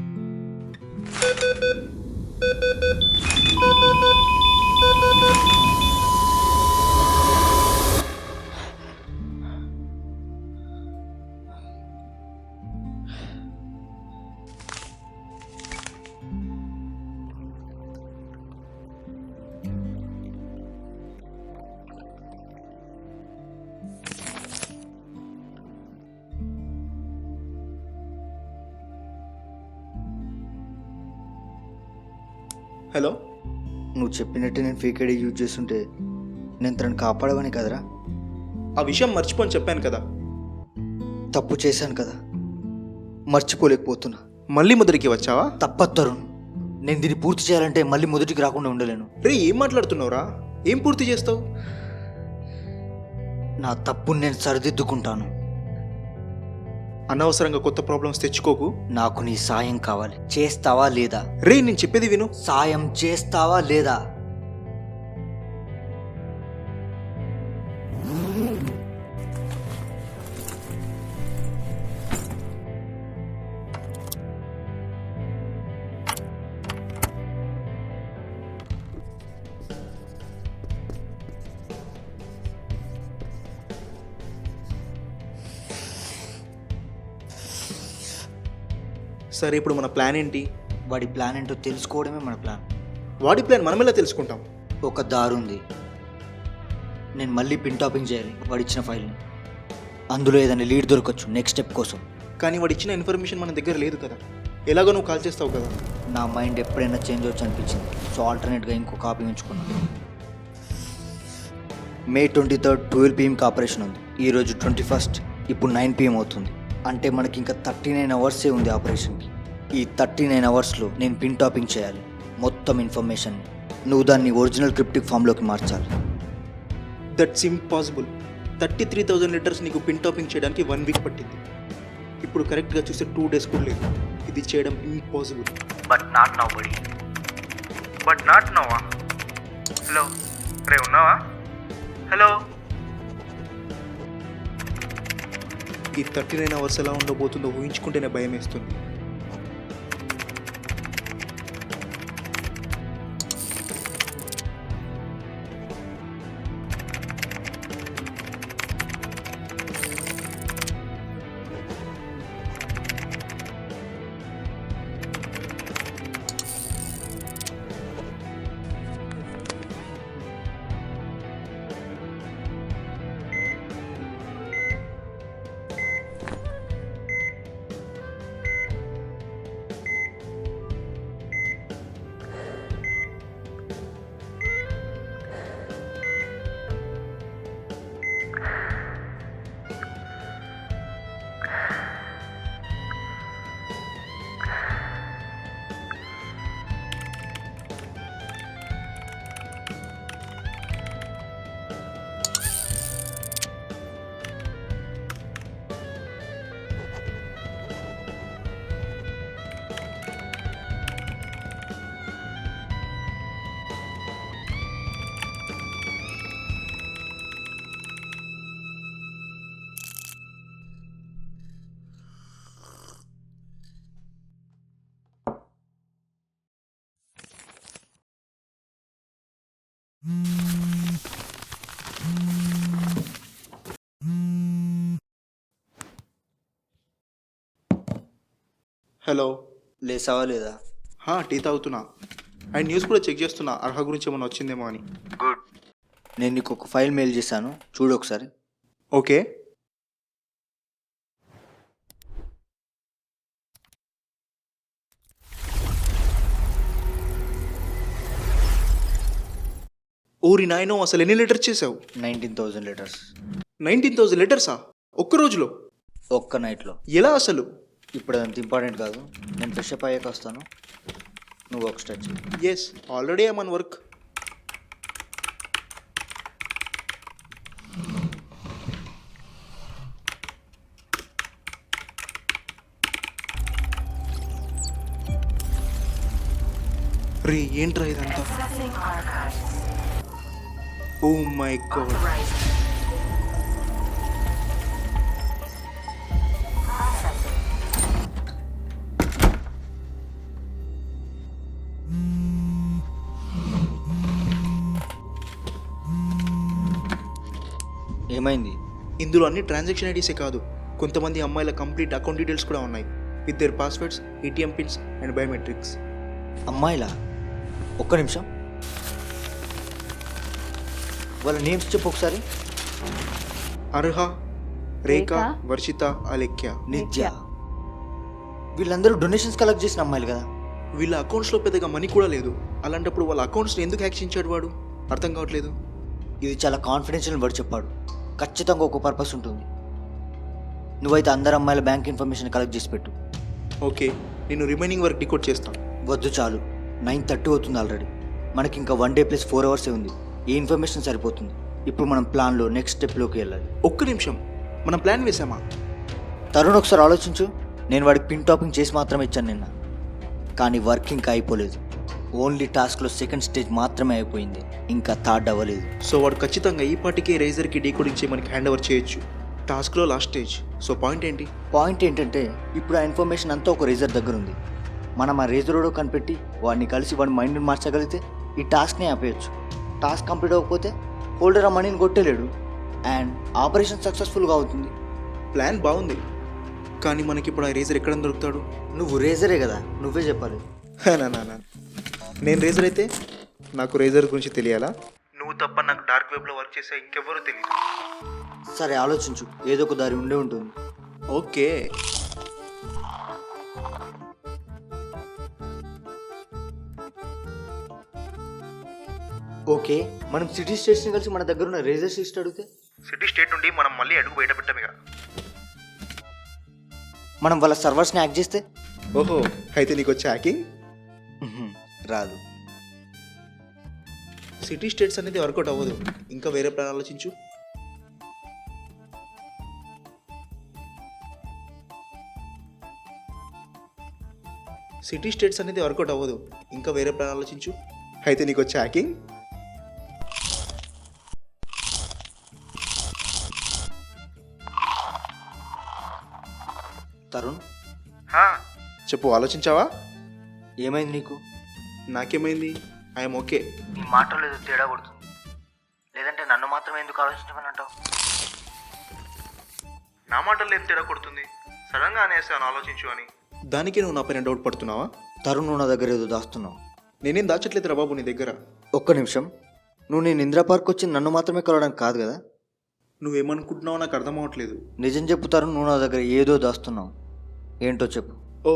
హలో, నువ్వు చెప్పినట్టే నేను ఫేక్ ఐడి యూజ్ చేస్తుంటే నేను తనని కాపాడవని కదరా. ఆ విషయం మర్చిపోని చెప్పాను కదా. తప్పు చేశాను కదా, మర్చిపోలేకపోతున్నా. మళ్ళీ మొదటికి వచ్చావా? తప్పదు తరుణ్, నేను దీన్ని పూర్తి చేయాలంటే మళ్ళీ మొదటికి రాకుండా ఉండలేను. రే, ఏం మాట్లాడుతున్నావురా? ఏం పూర్తి చేస్తావు? నా తప్పుని నేను సరిదిద్దుకుంటాను. అనవసరంగా కొత్త ప్రాబ్లమ్స్ తెచ్చుకోకు. నాకు నీ సాయం కావాలి, చేస్తావా లేదా? రే, నేను చెప్పేది విను. సాయం చేస్తావా లేదా? సరే, ఇప్పుడు మన ప్లాన్ ఏంటి? వాడి ప్లాన్ ఏంటో తెలుసుకోవడమే మన ప్లాన్. వాడి ప్లాన్ మనం ఎలా తెలుసుకుంటాం? ఒక దారి ఉంది. నేను మళ్ళీ పిన్ టాపింగ్ చేయాలి వాడిచ్చిన ఫైల్ని. అందులో ఏదైనా లీడ్ దొరకచ్చు నెక్స్ట్ స్టెప్ కోసం. కానీ వాడు ఇచ్చిన ఇన్ఫర్మేషన్ మన దగ్గర లేదు కదా. ఎలాగో నువ్వు కాల్ చేస్తావు కదా. నా మైండ్ ఎప్పుడైనా చేంజ్ అవచ్చు అనిపించింది. సో ఆల్టర్నేట్గా ఇంకో కాపీ ఉంచుకున్నాను. May 23rd 12 PM ఆపరేషన్ ఉంది. ఈరోజు 21st, ఇప్పుడు 9 PM అవుతుంది. అంటే మనకి ఇంకా 39 అవర్సే ఉంది ఆపరేషన్కి. ఈ 39 అవర్స్లో నేను పిన్ టాపింగ్ చేయాలి మొత్తం ఇన్ఫర్మేషన్. నువ్వు దాన్ని ఒరిజినల్ క్రిప్టిక్ ఫామ్లోకి మార్చాలి. That's impossible. 33,000 లెటర్స్ నీకు పిన్ టాపింగ్ చేయడానికి 1 వీక్ పట్టింది. ఇప్పుడు కరెక్ట్గా చూస్తే 2 days కూడా లేదు. ఇది చేయడం impossible. But not now buddy. But not నోవా? హలో, రే ఉన్నావా? హలో. ఈ 39 అవర్స్ ఎలా ఉండబోతుందో ఊహించుకుంటేనే భయం వేస్తుంది. హలో. లేసావా లేదా? టీ తాగుతున్నా. అండ్ న్యూస్ కూడా చెక్ చేస్తున్నా అర్హ గురించి ఏమైనా వచ్చిందేమో అని. గుడ్. నేను నీకు ఒక ఫైల్ మెయిల్ చేశాను, చూడు ఒకసారి. ఓకే. ఊరి నాయనో, అసలు ఎన్ని లెటర్స్ చేసావు? 19,000 లీటర్స్. 19,000 లెటర్సా ఒక్క రోజులో? ఒక్క నైట్లో. ఎలా అసలు? ఇప్పుడు అదంత ఇంపార్టెంట్ కాదు, నేను ఫ్రెష్ అప్ అయ్యాక వస్తాను, నువ్వు ఒక స్టార్ట్ చేయి. Yes, already I'm on work. Ray, ఏంట్రా ఇదంతా? Oh my God. ఏమైంది? ఇందులో అన్ని ట్రాన్సాక్షన్ ఐడీసే కాదు, కొంతమంది అమ్మాయిల కంప్లీట్ అకౌంట్ డీటెయిల్స్ కూడా ఉన్నాయి, with their passwords, ATM pins and biometrics. అమ్మాయిలా? ఒక్క నిమిషం, వాళ్ళ నేమ్స్ చెప్పు ఒకసారి. అర్హ, రేఖ, రేఖ, వర్షిత, అలెక్య. నిత్య. వీళ్ళందరూ డొనేషన్స్ కలెక్ట్ చేసిన అమ్మాయిలు కదా? వీళ్ళ అకౌంట్స్లో పెద్దగా మనీ కూడా లేదు, అలాంటప్పుడు వాళ్ళ అకౌంట్స్ని ఎందుకు యాక్సించాడు వాడు? అర్థం కావట్లేదు. ఇది చాలా కాన్ఫిడెన్షియల్ వర్డ్ చెప్పాడు, ఖచ్చితంగా ఒక పర్పస్ ఉంటుంది. నువ్వైతే అందరు అమ్మాయిల బ్యాంక్ ఇన్ఫర్మేషన్ కలెక్ట్ చేసి పెట్టు. ఓకే, నేను రిమైనింగ్ వర్క్ డికోడ్ చేస్తాను. వద్దు, చాలు. 9:30 అవుతుంది ఆల్రెడీ. మనకి ఇంకా 1 డే + 4 అవర్సే ఉంది. ఈ ఇన్ఫర్మేషన్ సరిపోతుంది. ఇప్పుడు మనం ప్లాన్లో నెక్స్ట్ స్టెప్లోకి వెళ్ళాలి. ఒక్క నిమిషం, మనం ప్లాన్ వేసామా? తరుణ్, ఒకసారి ఆలోచించు. నేను వాడికి పిన్ టాపింగ్ చేసి మాత్రమే ఇచ్చాను నిన్న, కానీ వర్క్ ఇంకా అయిపోలేదు. ఓన్లీ టాస్క్లో సెకండ్ స్టేజ్ మాత్రమే అయిపోయింది, ఇంకా థర్డ్ అవ్వలేదు. సో వాడు ఖచ్చితంగా ఈ పాటికే రేజర్కి డీకోడింగ్ చేయమని హ్యాండ్ ఓవర్ చేయొచ్చు. టాస్క్లో లాస్ట్ స్టేజ్. సో పాయింట్ ఏంటి? పాయింట్ ఏంటంటే, ఇప్పుడు ఆ ఇన్ఫర్మేషన్ అంతా ఒక రేజర్ దగ్గర ఉంది. మనం ఆ రేజరోడు కనిపెట్టి వాడిని కలిసి వాడి మైండ్ని మార్చగలిగితే ఈ టాస్క్ని ఆపేయచ్చు. టాస్క్ కంప్లీట్ అవ్వకపోతే హోల్డర్ ఆ మనీని కొట్టేలేడు అండ్ ఆపరేషన్ సక్సెస్ఫుల్గా అవుతుంది. ప్లాన్ బాగుంది, కానీ మనకి ఇప్పుడు ఆ రేజర్ ఎక్కడ దొరుకుతాడు? నువ్వు రేజరే కదా, నువ్వే చెప్పాలి. నా నేను రేజర్ అయితే నాకు రేజర్ గురించి తెలియాలా? నువ్వు తప్ప నాకు డార్క్ వెబ్లో వర్క్ చేసే ఇంకెవ్వరూ తెలియదు. సరే, ఆలోచించు, ఏదో ఒక దారి ఉండే ఉంటుంది. ఓకే. ఓకే, మనం సిటీ స్టేట్స్ని కలిసి మన దగ్గర ఉన్న రేజర్ లిస్ట్ అడిగితే? సిటీ స్టేట్ నుండి మనం మళ్ళీ అడుగు బయట పెట్టామిగా. మనం వాళ్ళ సర్వర్స్ని హ్యాక్ చేస్తే? ఓహో, అయితే నీకు వచ్చే హ్యాకింగ్ రాదు. సిటీ స్టేట్స్ అనేది వర్కౌట్ అవ్వదు, ఇంకా వేరే ప్లాన్ ఆలోచించు. సిటీ స్టేట్స్ అనేది వర్కౌట్ అవ్వదు, ఇంకా వేరే ప్లాన్ ఆలోచించు. అయితే నీకు వచ్చే హ్యాకింగ్ తరుణ్, చెప్పు, ఆలోచించావా? ఏమైంది నీకు? నాకేమైంది? I'm okay. నీ మాటలో ఏదో తేడా కొడుతుంది, లేదంటే నన్ను మాత్రమే ఎందుకు ఆలోచించమని అంటావు? నా మాటల్లో ఏం తేడా కొడుతుంది? సడన్గా అనేసాను ఆలోచించు అని. దానికి నువ్వు నా పైన డౌట్ పడుతున్నావా? తరుణ్, నువ్వు నా దగ్గర ఏదో దాస్తున్నావు. నేనేం దాచట్లేదురా బాబు నీ దగ్గర. ఒక్క నిమిషం, నువ్వు నేను ఇందిరా పార్క్ వచ్చి నన్ను మాత్రమే కలవడానికి కాదు కదా? నువ్వేమనుకుంటున్నావో నాకు అర్థం అవ్వట్లేదు. నిజం చెప్పు తరుణ్, నువ్వు నా దగ్గర ఏదో దాస్తున్నావు. ఏంటో చెప్పు. ఓ,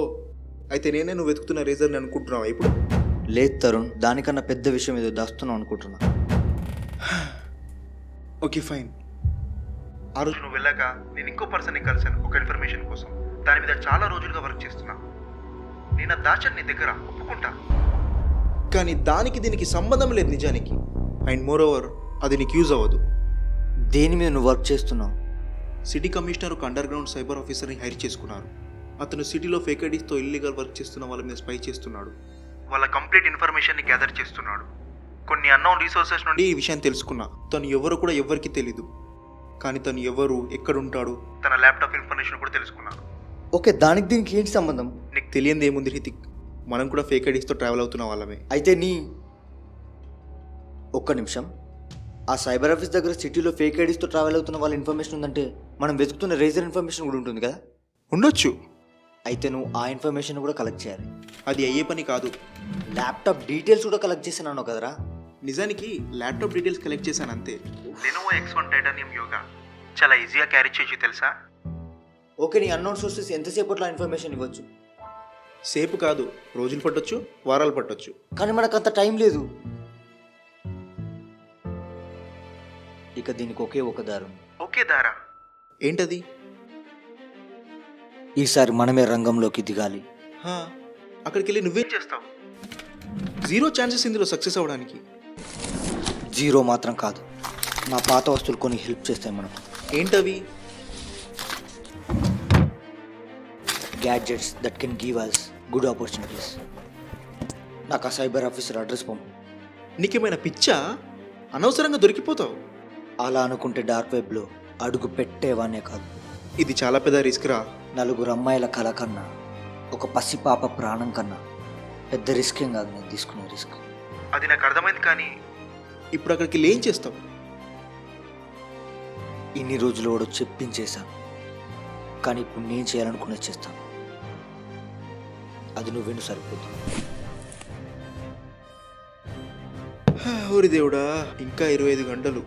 అయితే నేనే నువ్వు వెతుకుతున్న రీజన్ అనుకుంటున్నావా ఇప్పుడు? లేదు తరుణ్, దానికన్నా పెద్ద విషయం ఏదో దాస్తున్నావు అనుకుంటున్నా. Okay fine. ఆ రోజు నువ్వు వెళ్ళాక నేను ఇంకో పర్సన్ని కలిశాను ఒక ఇన్ఫర్మేషన్ కోసం. దాని మీద చాలా రోజులుగా వర్క్ చేస్తున్నా. నేను ఆ దాచని నీ దగ్గర ఒప్పుకుంటా, కానీ దానికి దీనికి సంబంధం లేదు నిజానికి. అండ్ మోర్ ఓవర్, అది నీకు యూజ్ అవ్వదు. దేని మీద నువ్వు వర్క్ చేస్తున్నావు? సిటీ కమిషనర్ ఒక అండర్ గ్రౌండ్ సైబర్ ఆఫీసర్ని హైర్ చేసుకున్నారు. అతను సిటీలో ఫేక్ ఐడీస్తో ఇల్లీగల్ వర్క్ చేస్తున్న వాళ్ళ మీద స్పై చేస్తున్నాడు. వాళ్ళ కంప్లీట్ ఇన్ఫర్మేషన్ని గ్యాదర్ చేస్తున్నాడు. కొన్ని అన్నోన్ రిసోర్సెస్ నుండి ఈ విషయం తెలుసుకున్నా. తను ఎవరో కూడా ఎవరికి తెలీదు, కానీ తను ఎవరు, ఎక్కడుంటాడు, తన ల్యాప్టాప్ ఇన్ఫర్మేషన్ కూడా తెలుసుకున్నాను. ఓకే, దానికి దీనికి ఏంటి సంబంధం? నీకు తెలియంది ఏముంది హితిక్, మనం కూడా ఫేక్ ఐడీస్తో ట్రావెల్ అవుతున్న వాళ్ళమే. అయితే ఒక్క నిమిషం, ఆ సైబర్ ఆఫీస్ దగ్గర సిటీలో ఫేక్ ఐడీస్తో ట్రావెల్ అవుతున్న వాళ్ళ ఇన్ఫర్మేషన్ ఉందంటే మనం వెతుకుతున్న రేజర్ ఇన్ఫర్మేషన్ కూడా ఉంటుంది కదా? ఉండొచ్చు. అయితే నువ్వు ఆ ఇన్ఫర్మేషన్ కూడా కలెక్ట్ చేయాలి. అది అయ్యే పని కాదు. ల్యాప్టాప్ డీటెయిల్స్ కూడా కలెక్ట్ చేశాను కదరా. నిజానికి ల్యాప్టాప్ డీటెయిల్స్ కలెక్ట్ చేశాను అంతే. లెనోవో X1 టైటానియం యోగా చాలా ఈజీగా క్యారీ చేయొచ్చు తెలుసా. ఓకే, నీ అన్నోన్ సోర్సెస్ ఎంతసేపట్లో ఇన్ఫర్మేషన్ ఇవ్వచ్చు? సేపు కాదు, రోజులు పట్టొచ్చు, వారాలు పట్టొచ్చు. కానీ మనకు అంత టైం లేదు. ఇక దీనికి ఒకే ఒక దారం. ఓకే దారా, ఏంటది? ఈసారి మనమే రంగంలోకి దిగాలి. అక్కడికి వెళ్ళి నువ్వేం చేస్తావు? జీరో ఛాన్సెస్ ఇందులో సక్సెస్ అవ్వడానికి. జీరో మాత్రం కాదు, నా పాత వస్తువులు కొన్ని హెల్ప్ చేస్తాయి మనకు. ఏంటవి? Gadgets that can give us good opportunities. నాకు ఆ సైబర్ ఆఫీసర్ అడ్రస్ పంపు. నీకేమైనా పిచ్చా? అనవసరంగా దొరికిపోతావు. అలా అనుకుంటే డార్క్ వెబ్లో అడుగు పెట్టేవానే కాదు. ఇది చాలా పెద్ద రిస్క్ రా. నలుగురు అమ్మాయిల కళ కన్నా, ఒక పసిపాప ప్రాణం కన్నా పెద్ద రిస్క్ ఏం కాదు నేను తీసుకునే రిస్క్. అది నాకు అర్థమైంది, కానీ ఇప్పుడు అక్కడికి ఏం చేస్తావు? ఇన్ని రోజులు వాడు చెప్పించేశాను, కానీ ఇప్పుడు నేను చేయాలనుకునేది చేస్తాను. అది నువ్వు విను సరిపోతుంది. ఓరి దేవుడా, ఇంకా 25 గంటలు.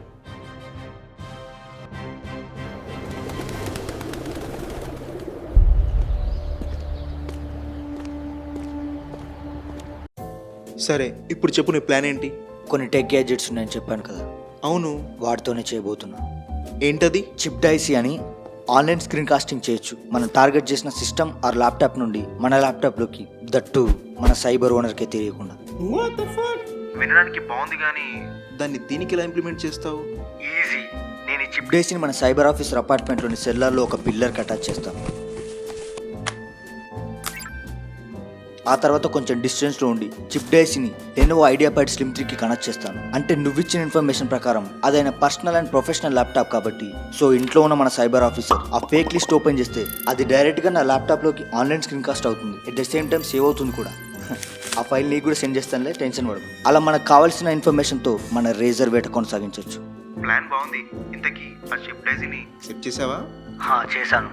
సరే, ఇప్పుడు చెప్పు నీ ప్లాన్ ఏంటి? కొన్ని టెక్ గ్యాడ్జెట్స్ ఉన్నాయని చెప్పాను కదా, అవును, వాటితోనే చేయబోతున్నా. ఏంటది? చిప్ డైసీ అని ఆన్లైన్ స్క్రీన్ కాస్టింగ్ చేయొచ్చు. మనం టార్గెట్ చేసిన సిస్టమ్ ఆర్ ల్యాప్టాప్ నుండి మన ల్యాప్టాప్లోకి, దట్టు మన సైబర్ ఓనర్కే తెలియకుండా. వినడానికి బాగుంది, కానీ దాన్ని దీనికి ఎలా ఇంప్లిమెంట్ చేస్తావు? ఈజీ. నేను ఈ చిప్ డైసీని మన సైబర్ ఆఫీసర్ అపార్ట్మెంట్లోని సెల్లార్లో ఒక పిల్లర్కి అటాచ్ చేస్తాను. ఆ తర్వాత కొంచెం డిస్టెన్స్లో ఉండి చిప్ డైసీని లెనోవో ఐడియాప్యాడ్ స్లిమ్ 3కి కనెక్ట్ చేస్తాను. అంటే నువ్వు ఇచ్చిన ఇన్ఫర్మేషన్ ప్రకారం అదైనా పర్సనల్ అండ్ ప్రొఫెషనల్ ల్యాప్టాప్ కాబట్టి, సో ఇంట్లో ఉన్న మన సైబర్ ఆఫీసర్ ఆ ఫేక్ లిస్ట్ ఓపెన్ చేస్తే అది డైరెక్ట్గా నా ల్యాప్టాప్లోకి ఆన్లైన్ స్క్రీన్ కాస్ట్ అవుతుంది. At the same time save అవుతుంది కూడా. ఆ ఫైల్ నీకు కూడా సెండ్ చేస్తానులే, టెన్షన్ పడదు. అలా మనకు కావాల్సిన ఇన్ఫర్మేషన్తో మన రేజర్ వేట కొనసాగించవచ్చు. ప్లాన్ బాగుంది. ఇంతకీ ఆ చిప్ డైసీని సెట్ చేసావా? చేశాను.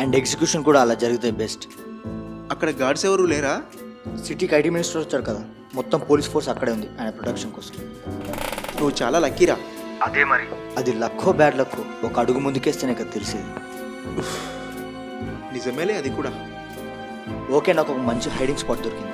అండ్ ఎగ్జిక్యూషన్ కూడా అలా జరిగితే బెస్ట్. అక్కడ గార్డ్స్ ఎవరు లేరా? సిటీకి ఐటీ మినిస్టర్ వచ్చాడు కదా, మొత్తం పోలీస్ ఫోర్స్ అక్కడే ఉంది ఆయన ప్రొటెక్షన్ కోసం. నువ్వు చాలా లక్కీరా. అదే మరి, అది లక్కో బ్యాడ్ లక్కో ఒక అడుగు ముందుకేస్తేనే కదా తెలిసేది. నిజమేలే అది కూడా. ఓకే, నాకు ఒక మంచి హైడింగ్ స్పాట్ దొరికింది.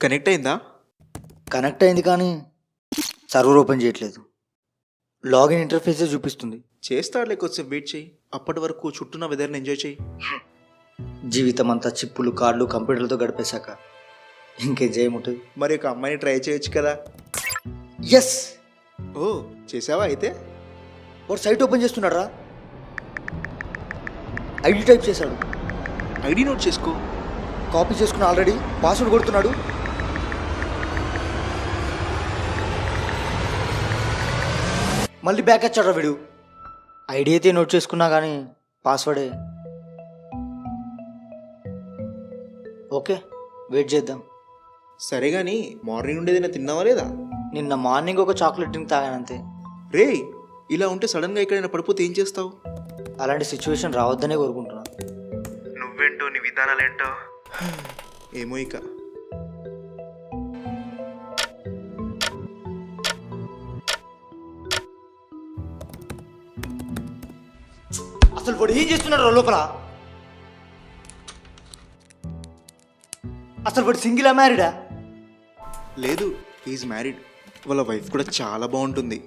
కనెక్ట్ అయిందా? కనెక్ట్ అయింది, కానీ సర్వర్ ఓపెన్ చేయట్లేదు. లాగిన్ ఇంటర్ఫేసే చూపిస్తుంది. చేస్తాడులే, కొంచెం వెయిట్ చేయి. అప్పటి వరకు చుట్టూన్న వెదర్ని ఎంజాయ్ చేయి. జీవితం అంతా చిప్పులు, కార్డులు, కంప్యూటర్లతో గడిపేశాక ఇంకేం చేయముంటుంది. మరి ఒక అమ్మాయిని ట్రై చేయొచ్చు కదా. ఎస్. ఓ, చేసావా అయితే? వాడు సైట్ ఓపెన్ చేస్తున్నాడు రా. ఐడి టైప్ చేశాడు. ఐడి నోట్ చేసుకో. కాపీ చేసుకుని ఆల్రెడీ పాస్వర్డ్ కొడుతున్నాడు. మళ్ళీ బ్యాక్ వచ్చాడు వీడు. ఐడి అయితే నోట్ చేసుకున్నా కానీ పాస్వర్డే. ఓకే, వెయిట్ చేద్దాం. సరే కానీ మార్నింగ్ నుండి ఏదైనా తిన్నావా లేదా? నిన్న మార్నింగ్ ఒక చాక్లెట్ డ్రింక్ తాగానంతే. రే, ఇలా ఉంటే సడన్గా ఎక్కడైనా పడిపోతే ఏం చేస్తావు? అలాంటి సిచ్యువేషన్ రావద్దనే కోరుకుంటున్నాను. నువ్వేంటో, నీ విధానాలేంటో ఏమో ఇక. అసలు వాడు ఏం చేస్తున్నాడు లోపల? అసలు వాడు సింగిల్ మ్యారీడా? లేదు, ఈజ్ మ్యారీడ్. వాళ్ళ వైఫ్ కూడా చాలా బాగుంటుంది.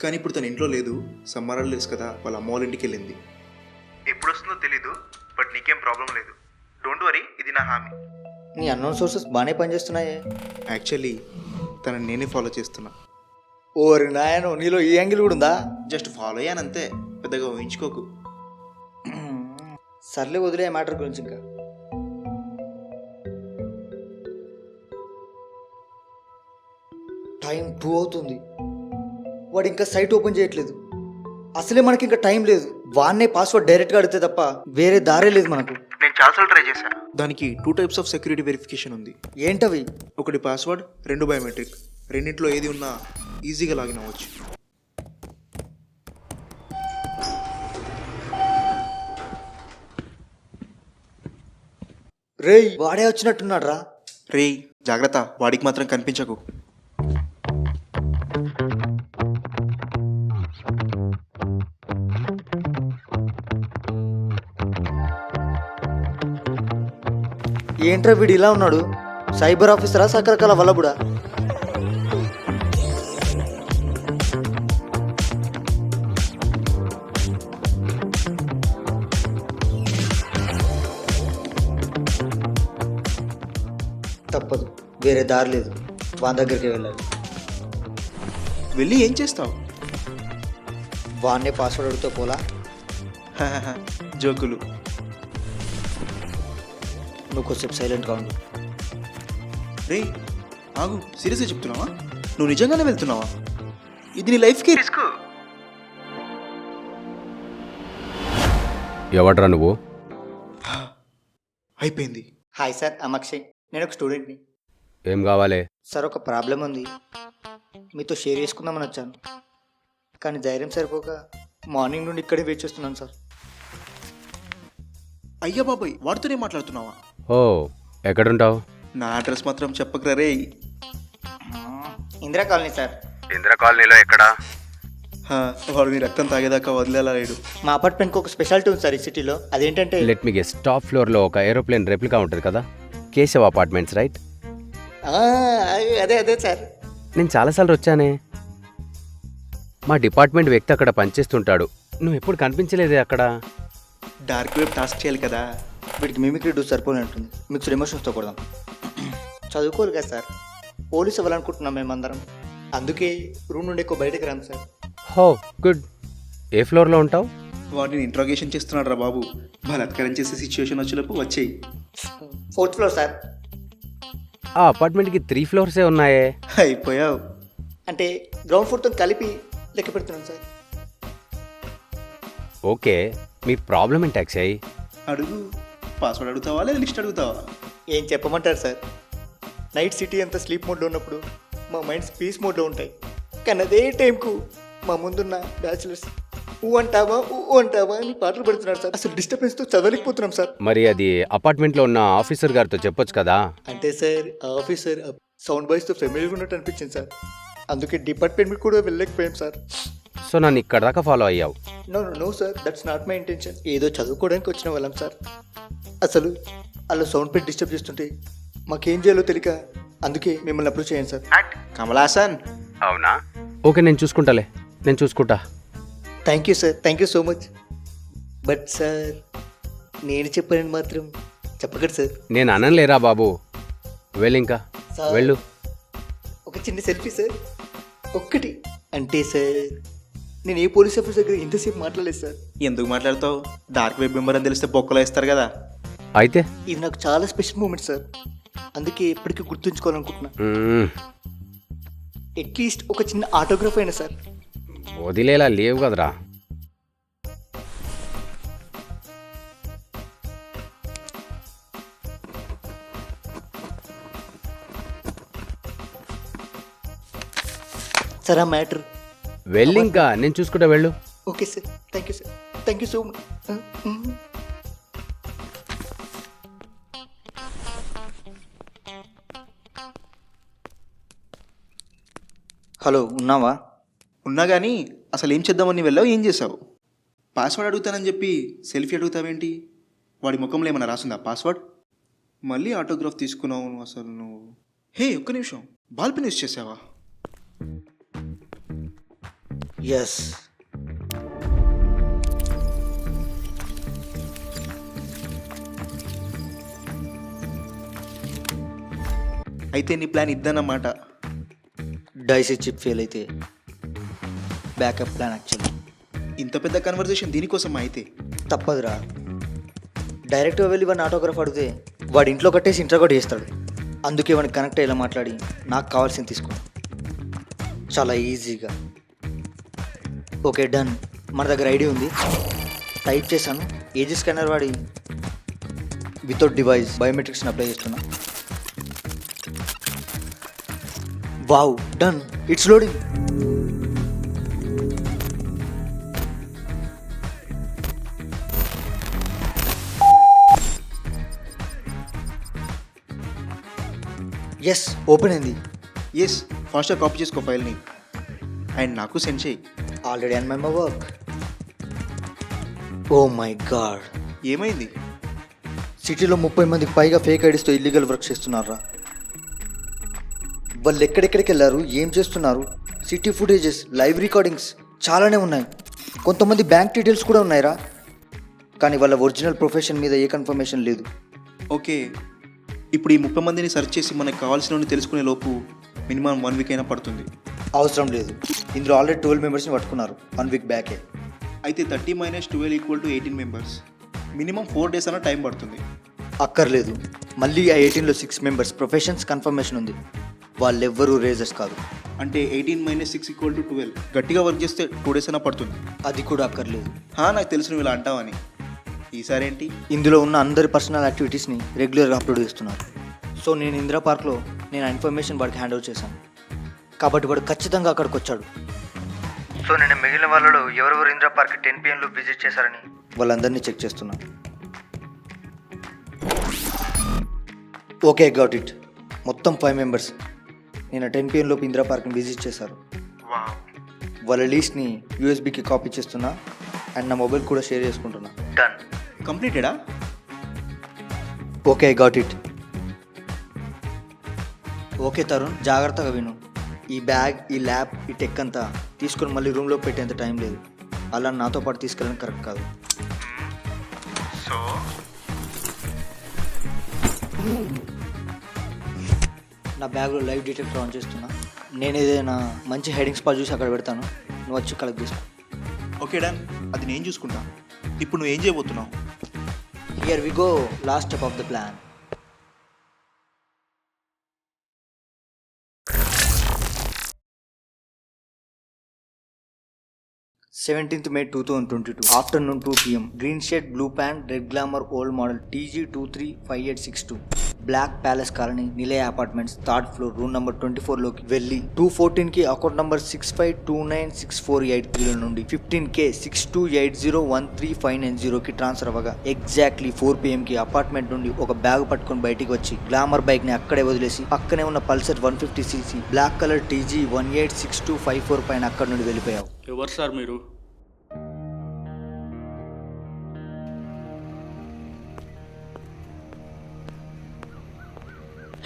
కానీ ఇప్పుడు తన ఇంట్లో లేదు. సమ్మర్ హాలిడేస్ కదా, వాళ్ళ అమ్మ వాళ్ళ ఇంటికి వెళ్ళింది. ఎప్పుడు వస్తుందో తెలీదు, బట్ నీకేం ప్రాబ్లం లేదు. డోంట్ వరీ, ఇది నా హామీ. నీ అన్నోన్ సోర్సెస్ బాగానే పనిచేస్తున్నాయే. యాక్చువల్లీ తనని నేనే ఫాలో చేస్తున్నా. ఓరి నాయనో, నీలో ఈ యాంగిల్ కూడా ఉందా? జస్ట్ ఫాలో అయ్యానంతే, పెద్దగా ఊహించుకోకు. సర్లే, వదిలే మ్యాటర్ గురించి. ఇంకా టైం 2 అవుతుంది. వాడు ఇంకా సైట్ ఓపెన్ చేయట్లేదు. అసలే మనకి ఇంకా టైం లేదు. వాన్నే పాస్వర్డ్ డైరెక్ట్గా అడిగితే తప్ప వేరే దారే లేదు మనకు. నేను చాలాసార్లు ట్రై చేశాను. దానికి 2 types ఆఫ్ సెక్యూరిటీ వెరిఫికేషన్ ఉంది. ఏంటవి? ఒకటి పాస్వర్డ్, 2 బయోమెట్రిక్. రెండింటిలో ఏది ఉన్నా ఈజీగా లాగిన్ అవ్వచ్చు. రేయ్ వాడే వచ్చినట్టున్నాడు రా. రేయ్ జాగ్రత్త, వాడికి మాత్రం కనిపించకు. ఏంట్రా వీడు ఇలా ఉన్నాడు? సైబర్ ఆఫీసరా సకరకాల వల్లబుడా? తప్పదు, వేరే దారి లేదు. వాని దగ్గరికి వెళ్ళాలి. వెళ్ళి ఏం చేస్తావు? వాన్నే పాస్వర్డ్ అడుగుతూ పోలా? జోకులు. నువ్వు కొంచెం సైలెంట్గా ఉండు. రే ఆగు, సీరియస్గా చెప్తున్నావా? నువ్వు నిజంగానే వెళ్తున్నావా? ఇది నీ లైఫ్కి రిస్క్. ఎవడ్రా నువ్వు? అయిపోయింది. హాయ్ సార్, అమక్షయ్. నేను ఒక స్టూడెంట్ని. ఏం కావాలి? సార్ ఒక ప్రాబ్లం ఉంది, మీతో షేర్ చేసుకుందామని వచ్చాను. కానీ ధైర్యం సరిపోక మార్నింగ్ నుండి ఇక్కడే వెయిట్ చేస్తున్నాను సార్. అయ్యా బాబాయ్, వాడితోనే మాట్లాడుతున్నావా? ఓ, ఎక్కడుంటావు? నా అడ్రస్ మాత్రం చెప్పకరా రే. Indira colony sir. ఇందిరా కాలనీలో ఎక్కడా? వాడు నీ రక్తం తాగేదాకా వదిలేలా లేడు. మా అపార్ట్మెంట్కి ఒక స్పెషాలిటీ ఉంది సార్ ఈ సిటీలో. అదేంటంటే లెట్ మీ గెస్, టాప్ ఫ్లోర్లో ఒక ఏరోప్లేన్ రెప్లికా ఉంటుంది కదా, కేశవ్ అపార్ట్మెంట్స్ రైట్? అదే అదే సార్. నేను చాలాసార్లు వచ్చానే. మా డిపార్ట్మెంట్ వ్యక్తి అక్కడ పనిచేస్తుంటాడు. నువ్వు ఎప్పుడు కనిపించలేదే అక్కడ. డార్క్ వెబ్ టాస్క్ చేయాలి కదా. వీటికి మిమిక్రీ డూ సరిపోయినట్టుంది. మిక్స్డ్ ఎమోషన్స్తో కొడదాం. చదువుకోరు కదా సార్, పోలీస్ అవ్వాలనుకుంటున్నాం మేమందరం. అందుకే రూమ్ నుండి ఎక్కువ బయటకు రాము సార్. హో గుడ్. ఏ ఫ్లోర్లో ఉంటావు? వాడిని ఇంట్రాగేషన్ చేస్తున్నాడు రా బాబు. బలాత్కారం చేసే సిచ్యువేషన్ వచ్చేలోపు వచ్చేయి. 4th floor sir. ఆ అపార్ట్మెంట్కి 3 ఫ్లోర్సే ఉన్నాయే. అయిపోయావు. అంటే గ్రౌండ్ ఫ్లోర్తో కలిపి లెక్క పెడుతున్నాను సార్. ఓకే, మీ ప్రాబ్లం ఏంటి అక్షయ్? అడుగు. పాస్వర్డ్ అడుగుతావా లేదా లిస్ట్ అడుగుతావా? ఏం చెప్పమంటారు సార్, నైట్ సిటీ అంతా స్లీప్ మోడ్లో ఉన్నప్పుడు మా మైండ్స్ పీస్ మోడ్లో ఉంటాయి. కానీ అదే టైంకు మా ముందున్న బ్యాచులర్స్ ఊ అంటావా అని పాటలు పెడుతున్నారు సార్. అసలు డిస్టర్బెన్స్తో చదవలేకపోతున్నాం సార్. మరి అది అపార్ట్మెంట్లో ఉన్న ఆఫీసర్ గారితో చెప్పొచ్చు కదా. అంటే సార్ ఆఫీసర్ సౌండ్ బాయ్స్తో ఫెమిలీగా ఉన్నట్టు అనిపించింది సార్. అందుకే డిపార్ట్మెంట్ కూడా వెళ్ళలేకపోయాం సార్. సో నన్ను ఇక్కడ దాకా ఫాలో అయ్యావు? No sir, that's not my intention. ఏదో చదువుకోవడానికి వచ్చిన వాళ్ళం సార్. అసలు అలా సౌండ్ పెట్టి డిస్టర్బ్ చేస్తుంటే మాకేం చేయాలో తెలియక అందుకే మిమ్మల్ని అప్రోచ్ చేయండి సార్. కమలాసన్. అవునా? ఓకే, నేను చూసుకుంటా. Thank you sir, thank you so much. But sir నేను చెప్పానని మాత్రం చెప్పకండి సార్. నేను అనలేరా బాబు. వెళ్ళు, ఇంకా సార్, వెళ్ళు. ఒక చిన్న సెల్ఫీ సార్, ఒక్కటి. అంటే సార్ నేను ఏ పోలీస్ ఆఫీసర్ దగ్గర ఇంతసేపు మాట్లాడలేదు సార్. ఎందుకు మాట్లాడతావు? డార్క్ వెబ్ మెంబర్ అని తెలిస్తే బొక్కలో వేస్తారు కదా. అయితే ఇది నాకు చాలా స్పెషల్ మూమెంట్ సార్. అందుకే ఎప్పటికీ గుర్తుంచుకోవాలనుకుంటున్నా. అట్లీస్ట్ ఒక చిన్న ఆటోగ్రాఫ్ అయినా సార్. వదిలేలా లేవు కదరా. సార్ ఆ మ్యాటర్. వెళ్ళి, ఇంకా నేను చూసుకుంటా, వెళ్ళు. Okay sir, thank you sir, thank you so much. Hello, ఉన్నావా? ఉన్నా కానీ అసలు ఏం చేద్దామని వెళ్ళావు, ఏం చేసావు? పాస్వర్డ్ అడుగుతానని చెప్పి సెల్ఫీ అడుగుతావేంటి? వాడి ముఖంలో ఏమైనా రాసిందా పాస్వర్డ్? మళ్ళీ ఆటోగ్రాఫ్ తీసుకున్నావు నువ్వు. అసలు నువ్వు హే ఒక్క నిమిషం, బాల్ పెన్ యూస్ చేసావా? ఎస్. అయితే నీ ప్లాన్ ఇద్దన్నమాట. డైసీ చిప్ ఫెయిల్ అయితే బ్యాకప్ ప్లాన్ యాక్చువల్లీ. ఇంత పెద్ద కన్వర్జేషన్ దీనికోసం అయితే తప్పదురా. డైరెక్ట్గా వెళ్ళి వాడిని ఆటోగ్రాఫ్ అడిగితే వాడి ఇంట్లో కట్టేసి ఇంట్లో కూడా చేస్తాడు. అందుకే వాడిని కనెక్ట్ అయ్యేలా మాట్లాడి నాకు కావాల్సింది తీసుకో, చాలా ఈజీగా. Okay done. మన దగ్గర ఐడి ఉంది. టైప్ చేశాను. ఏజీ స్కానర్ వాడి వితౌట్ డివైస్ బయోమెట్రిక్స్ని అప్లై చేస్తున్నా. Wow, done, it's loading. Yes, open అయింది. ఎస్, ఫాస్ట్గా కాపీ చేసుకో ఫైల్ని అండ్ నాకు సెండ్ చేయి. Already on my work. Oh my God, ఏమైంది? సిటీలో 30 మందికి పైగా ఫేక్ ఐడీస్తో ఇల్లీగల్ వర్క్ చేస్తున్నారా? వాళ్ళు ఎక్కడెక్కడికి వెళ్ళారు, ఏం చేస్తున్నారు? సిటీ ఫుటేజెస్, లైవ్ రికార్డింగ్స్ చాలానే ఉన్నాయి. కొంతమంది బ్యాంక్ డీటెయిల్స్ కూడా ఉన్నాయిరా. కానీ వాళ్ళ ఒరిజినల్ ప్రొఫెషన్ మీద ఏ కన్ఫర్మేషన్ లేదు. ఓకే, ఇప్పుడు ఈ 30 మందిని సెర్చ్ చేసి మనకు కావాల్సిన తెలుసుకునే లోపు మినిమం 1 వీక్ అయినా పడుతుంది. అవసరం లేదు, ఇందులో ఆల్రెడీ 12 మెంబర్స్ని పట్టుకున్నారు 1 వీక్ బ్యాకే. అయితే 30 - 12 = 18 మెంబర్స్. మినిమం 4 days అయినా టైం పడుతుంది. అక్కర్లేదు, మళ్ళీ ఆ 18లో 6 మెంబర్స్ ప్రొఫెషన్స్ కన్ఫర్మేషన్ ఉంది. వాళ్ళెవ్వరూ రేజర్స్ కాదు. అంటే 18 - 6 = 12. గట్టిగా వర్క్ చేస్తే 2 days అయినా పడుతుంది. అది కూడా అక్కర్లేదు. నాకు తెలుసు నువ్వు ఇలా అంటావని. ఈసారి ఏంటి? ఇందులో ఉన్న అందరి పర్సనల్ యాక్టివిటీస్ని రెగ్యులర్గా అప్లోడ్ చేస్తున్నారు. సో నేను ఇందిరా పార్క్లో నేను ఇన్ఫర్మేషన్ వాడికి హ్యాండ్ ఓవర్ చేశాను. కాబట్టి వాడు ఖచ్చితంగా అక్కడికి వచ్చాడు. సో నేను మిగిలిన వాళ్ళలో ఎవరెవరు ఇందిరా పార్క్ 10 PM విజిట్ చేశారని వాళ్ళందరినీ చెక్ చేస్తున్నాను. Okay, got it. మొత్తం 5 మెంబర్స్ నేను 10 PM ఇందిరా పార్క్ని విజిట్ చేశారు. వాళ్ళ లీస్ట్ని యూఎస్బీకి కాపీ చేస్తున్నా అండ్ నా మొబైల్ కూడా షేర్ చేసుకుంటున్నా. డన్. కంప్లీటెడా? Okay, got it. Okay Tarun, జాగ్రత్తగా విను. ఈ బ్యాగ్, ఈ ల్యాబ్, ఈ టెక్ అంతా తీసుకొని మళ్ళీ రూమ్లో పెట్టేంత టైం లేదు. అలా నాతో పాటు తీసుకెళ్ళడం కరెక్ట్ కాదు. నా బ్యాగ్లో లైవ్ డిటెక్టర్ ఆన్ చేస్తున్నా. నేను ఏదైనా మంచి హెడింగ్ స్పాట్ చూసి అక్కడ పెడతాను, నువ్వు వచ్చి కలెక్ట్ చేసుకో. ఓకే డన్, అది నేను చూసుకుంటా. ఇప్పుడు నువ్వు ఏం చేయబోతున్నావు? Here we go, last step of the plan. 17th May 2022, afternoon 2 PM. Green shade, blue pant, red glamour, old model, TG235862. Black palace colony, Nilaya apartments, 3rd floor, room number 24లోకి వెళ్ళి 214కి అకౌంట్ నెంబర్ 65296483 నుండి 15K 6280135990కి ట్రాన్స్ఫర్ అవ్వగా ఎగ్జాక్ట్లీ 4 PMకి అపార్ట్మెంట్ నుండి ఒక బ్యాగ్ పట్టుకొని బయటికి వచ్చి గ్లామర్ బైక్ని అక్కడే వదిలేసి పక్కనే ఉన్న Pulsar 150cc black colour TG186254 పైన అక్కడి నుండి వెళ్ళిపోయావు. ఎవరు సార్ మీరు?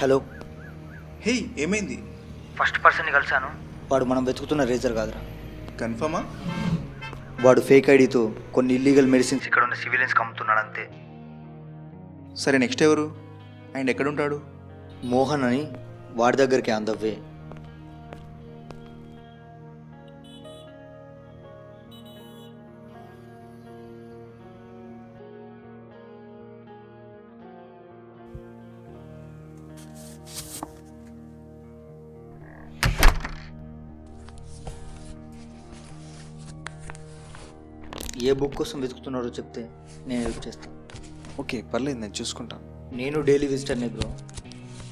హలో. హే, ఏమైంది? ఫస్ట్ పర్సన్ని కలిశాను. వాడు మనం వెతుకుతున్న రేజర్ కాదురా. కన్ఫర్మా? వాడు ఫేక్ ఐడితో కొన్ని ఇల్లీగల్ మెడిసిన్స్ ఇక్కడ ఉన్న సివిలియన్స్కి అమ్ముతున్నాడు అంతే. సరే, నెక్స్ట్ ఎవరు అండ్ ఎక్కడుంటాడు? మోహన్ అని, వాడి దగ్గరికి on the way. A book కోసం వెతుకుతున్నారో చెప్తే నేను హెల్ప్ చేస్తాను. ఓకే, పర్లేదు, నేను చూసుకుంటాను. నేను డైలీ విజిటర్నే బ్రో,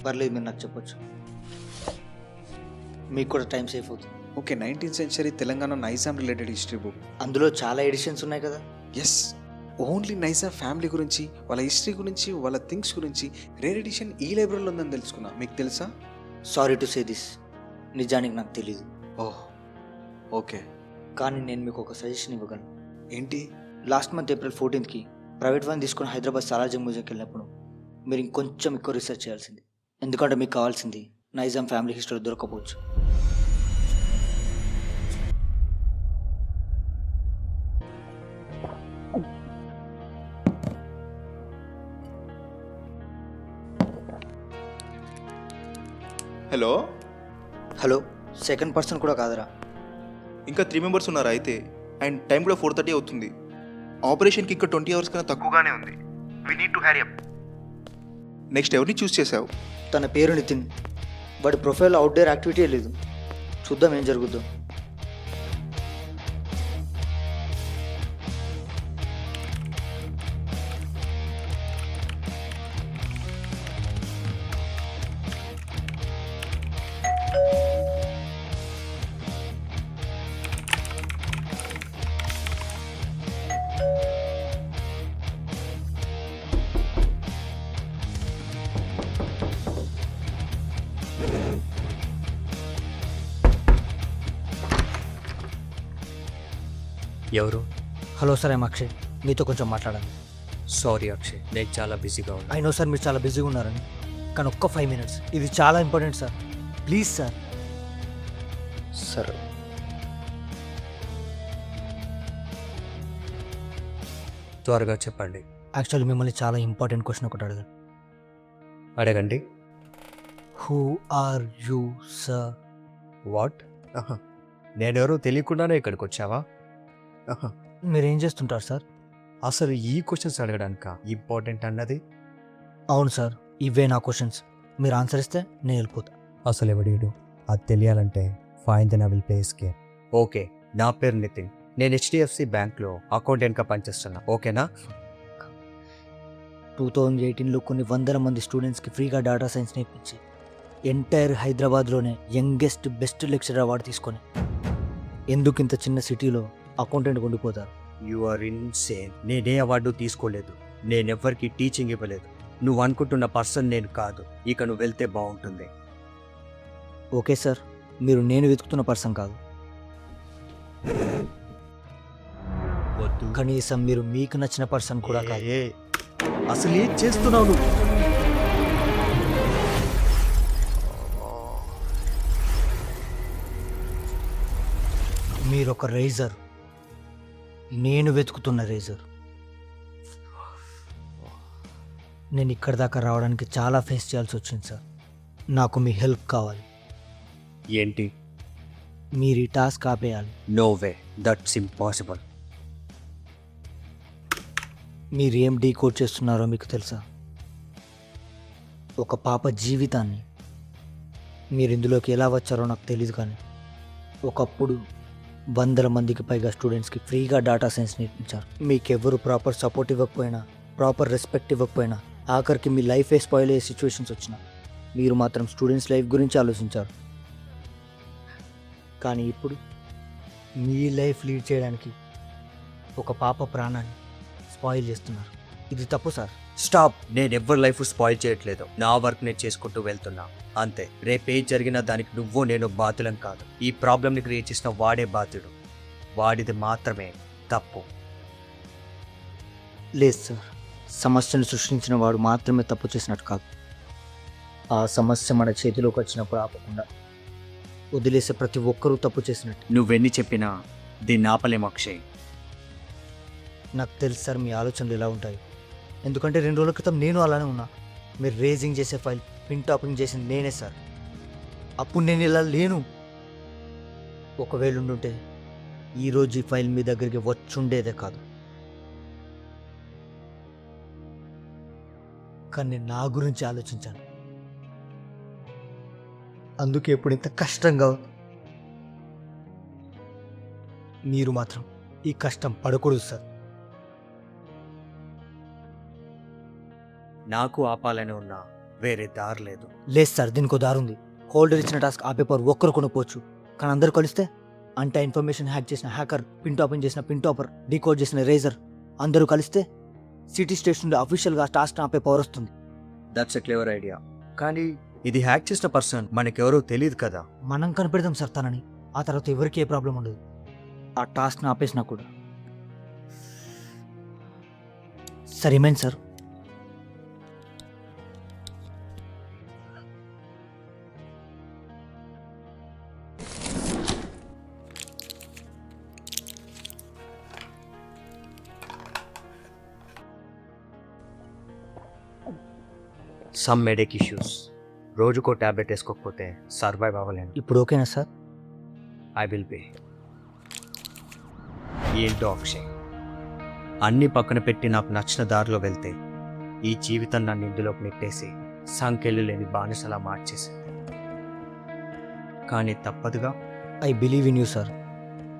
పర్లేదు, మీరు నాకు చెప్పొచ్చు. మీకు కూడా టైం సేఫ్ అవుతుంది. Okay, 19th century Telangana Nizam related history book. అందులో చాలా ఎడిషన్స్ ఉన్నాయి కదా. ఎస్, ఓన్లీ నైజాం ఫ్యామిలీ గురించి, వాళ్ళ హిస్టరీ గురించి, వాళ్ళ థింగ్స్ గురించి రేర్ ఎడిషన్ ఈ లైబ్రరీలో ఉందని తెలుసుకున్నా. మీకు తెలుసా? సారీ టు సే దిస్, నిజానికి నాకు తెలీదు. Oh, okay. కానీ నేను మీకు ఒక సజెషన్ ఇవ్వగలను. ఏంటి? లాస్ట్ మంత్ April 14కి ప్రైవేట్ వన్ తీసుకుని హైదరాబాద్ సాలార్జంగ్ మ్యూజియంకి వెళ్ళినప్పుడు మీరు ఇంకొంచెం ఎక్కువ రీసెర్చ్ చేయాల్సింది. ఎందుకంటే మీకు కావాల్సింది నైజాం ఫ్యామిలీ హిస్టరీ దొరకపోవచ్చు. హలో. హలో, సెకండ్ పర్సన్ కూడా కాదరా. ఇంకా 3 members ఉన్నారా అయితే? అండ్ టైం కూడా 4:30 అవుతుంది. ఆపరేషన్కి ఇంకా 20 hours కన్నా తక్కువగానే ఉంది. We need to Harry up. Next ఎవరిని చూస్ చేసావు? తన పేరు నితిన్. వాడి ప్రొఫైల్ అవుట్డోర్ యాక్టివిటీ లేదు. చూద్దాం ఏం జరుగుద్దో. ఎవరు? Hello sir, I'm Akshay. మీతో కొంచెం మాట్లాడాలి. సారీ అక్షయ్, నేను చాలా బిజీగా ఉన్నా. ఐ నో సార్, మీరు చాలా బిజీగా ఉన్నారని, కానీ ఒక్క 5 minutes, ఇది చాలా ఇంపార్టెంట్ సార్. Please sir. సరే, త్వరగా చెప్పండి. యాక్చువల్లీ మిమ్మల్ని చాలా ఇంపార్టెంట్ క్వశ్చన్ ఒకటి అడగాలి. అడగండి. Who are you sir? What? నేనెవరో తెలియకుండానే ఇక్కడికి వచ్చావా? మీరేం చేస్తుంటారు సార్? అసలు ఈ క్వశ్చన్స్ అడగడానిక ఇంపార్టెంట్ అన్నది? అవును సార్, ఇవే నా క్వశ్చన్స్. మీరు ఆన్సర్ ఇస్తే నేను వెళ్ళిపోతా. అసలు ఎవడీడు? అది తెలియాలంటే fine then I will play scheme. Okay, నా పేరు నితిన్. నేను HDFC బ్యాంక్లో అకౌంటెంట్గా పనిచేస్తున్నా. ఓకేనా? 2018లో కొన్ని వందల మంది స్టూడెంట్స్కి ఫ్రీగా డేటా సైన్స్ నేర్పించి ఎంటైర్ హైదరాబాద్లోనే యంగెస్ట్ బెస్ట్ లెక్చరర్ అవార్డు తీసుకొని ఎందుకు ఇంత చిన్న సిటీలో అకౌంటెంట్ ఉండిపోతారు? You are insane. నేనే అవార్డు తీసుకోలేదు, నేనెవ్వరికి టీచింగ్ ఇవ్వలేదు. నువ్వు అనుకుంటున్న పర్సన్ నేను కాదు. ఇక నువ్వు వెళ్తే బాగుంటుంది. ఓకే సార్, మీరు నేను వెతుకుతున్న పర్సన్ కాదు. వద్దు. కనీసం మీరు మీకు నచ్చిన పర్సన్ కూడా కాదు. అసలు ఏం చేస్తున్నావు నువ్వు? మీరొక రేజర్, నేను వెతుకుతున్న రేజర్. నేను ఇక్కడి దాకా రావడానికి చాలా ఫేస్ చేయాల్సి వచ్చింది సార్. నాకు మీ హెల్ప్ కావాలి. ఏంటి? మీరు ఈ టాస్క్ ఆపేయాలి. No way, that's impossible. మీరు ఏం డీకోడ్ చేస్తున్నారో మీకు తెలుసా? ఒక పాప జీవితాన్ని. మీరు ఇందులోకి ఎలా వచ్చారో నాకు తెలియదు, కానీ ఒకప్పుడు వందల మందికి పైగా స్టూడెంట్స్కి ఫ్రీగా డేటా సైన్స్ నేర్పించారు. మీకెవ్వరు ప్రాపర్ సపోర్ట్ ఇవ్వకపోయినా, ప్రాపర్ రెస్పెక్ట్ ఇవ్వకపోయినా, ఆఖరికి మీ లైఫే స్పాయిల్ అయ్యే సిచ్యువేషన్స్ వచ్చినా మీరు మాత్రం స్టూడెంట్స్ లైఫ్ గురించి ఆలోచించారు. కానీ ఇప్పుడు మీ లైఫ్ లీడ్ చేయడానికి ఒక పాప ప్రాణాన్ని స్పాయిల్ చేస్తున్నారు. ఇది తప్పు సార్. స్టాప్. నేను ఎవరి లైఫ్ స్పాయిల్ చేయట్లేదు. నా వర్క్ నేను చేసుకుంటూ వెళ్తున్నా అంతే. రేపే జరిగినా దానికి నువ్వు నేను బాధ్యులం కాదు. ఈ ప్రాబ్లమ్ని క్రియేట్ చేసిన వాడే బాధ్యుడు. వాడిది మాత్రమే తప్పు. లేదు సార్, సమస్యను సృష్టించిన వాడు మాత్రమే తప్పు చేసినట్టు కాదు. ఆ సమస్య మన చేతిలోకి వచ్చినప్పుడు ఆపకుండా వదిలేసే ప్రతి ఒక్కరూ తప్పు చేసినట్టు. నువ్వెన్ని చెప్పినా దీన్ని ఆపలేం అక్షయ్. నాకు తెలుసు సార్ మీ ఆలోచనలు ఎలా ఉంటాయి. ఎందుకంటే 2 రోజుల క్రితం నేను అలానే ఉన్నా. మీరు రేజింగ్ చేసే ఫైల్ పిన్ టాపింగ్ చేసింది నేనే సార్. అప్పుడు నేను ఇలా లేను. ఒకవేళ ఉండుంటే ఈరోజు ఈ ఫైల్ మీ దగ్గరికి వచ్చుండేదే కాదు. కానీ నేను నా గురించి ఆలోచించాను. అందుకే ఇప్పుడు ఇంత కష్టంగా ఉంది. మీరు మాత్రం ఈ కష్టం పడకూడదు సార్. నాకు ఆపాలని ఉన్నా వేరే దారి లేదు. లేదు సార్, దీనికి దారి ఉంది. హోల్డర్ ఇచ్చిన టాస్క్ ఆపే పవర్ ఒక్కరు కొనుక్కోవచ్చు, కానీ అందరు కలిస్తే అంటే ఇన్ఫర్మేషన్ హ్యాక్ చేసిన హ్యాకర్, పిన్ టాపింగ్ చేసిన పిన్ టాపర్, డీకోడ్ చేసిన రేజర్ అందరూ కలిస్తే సిటీ స్టేట్స్ నుండి అఫీషియల్గా టాస్క్ ఆపే పవర్ వస్తుంది. That's a clever idea. కానీ ఇది హ్యాక్ చేసిన పర్సన్ మనకెవరో తెలియదు కదా. మనం కనిపెడదాం సార్ తనని. ఆ తర్వాత ఎవరికి ఏ ప్రాబ్లం ఉండదు. ఆ టాస్క్ని ఆపేసినా కూడా. సార్ ఏమైంది సార్? Some medic issues. రోజుకో టాబ్లెట్ వేసుకోకపోతే సర్వైవ్ అవ్వలేను. ఇప్పుడు ఓకేనా సార్? I will be. ఏంటో అక్షయ్, అన్ని పక్కన పెట్టి నాకు నచ్చిన దారిలో వెళ్తే ఈ జీవితం నన్ను ఇందులోకి నెట్టేసి సంఖ్యలు లేని బానిసలా మార్చేసింది. కానీ తప్పదుగా. I believe in you sir.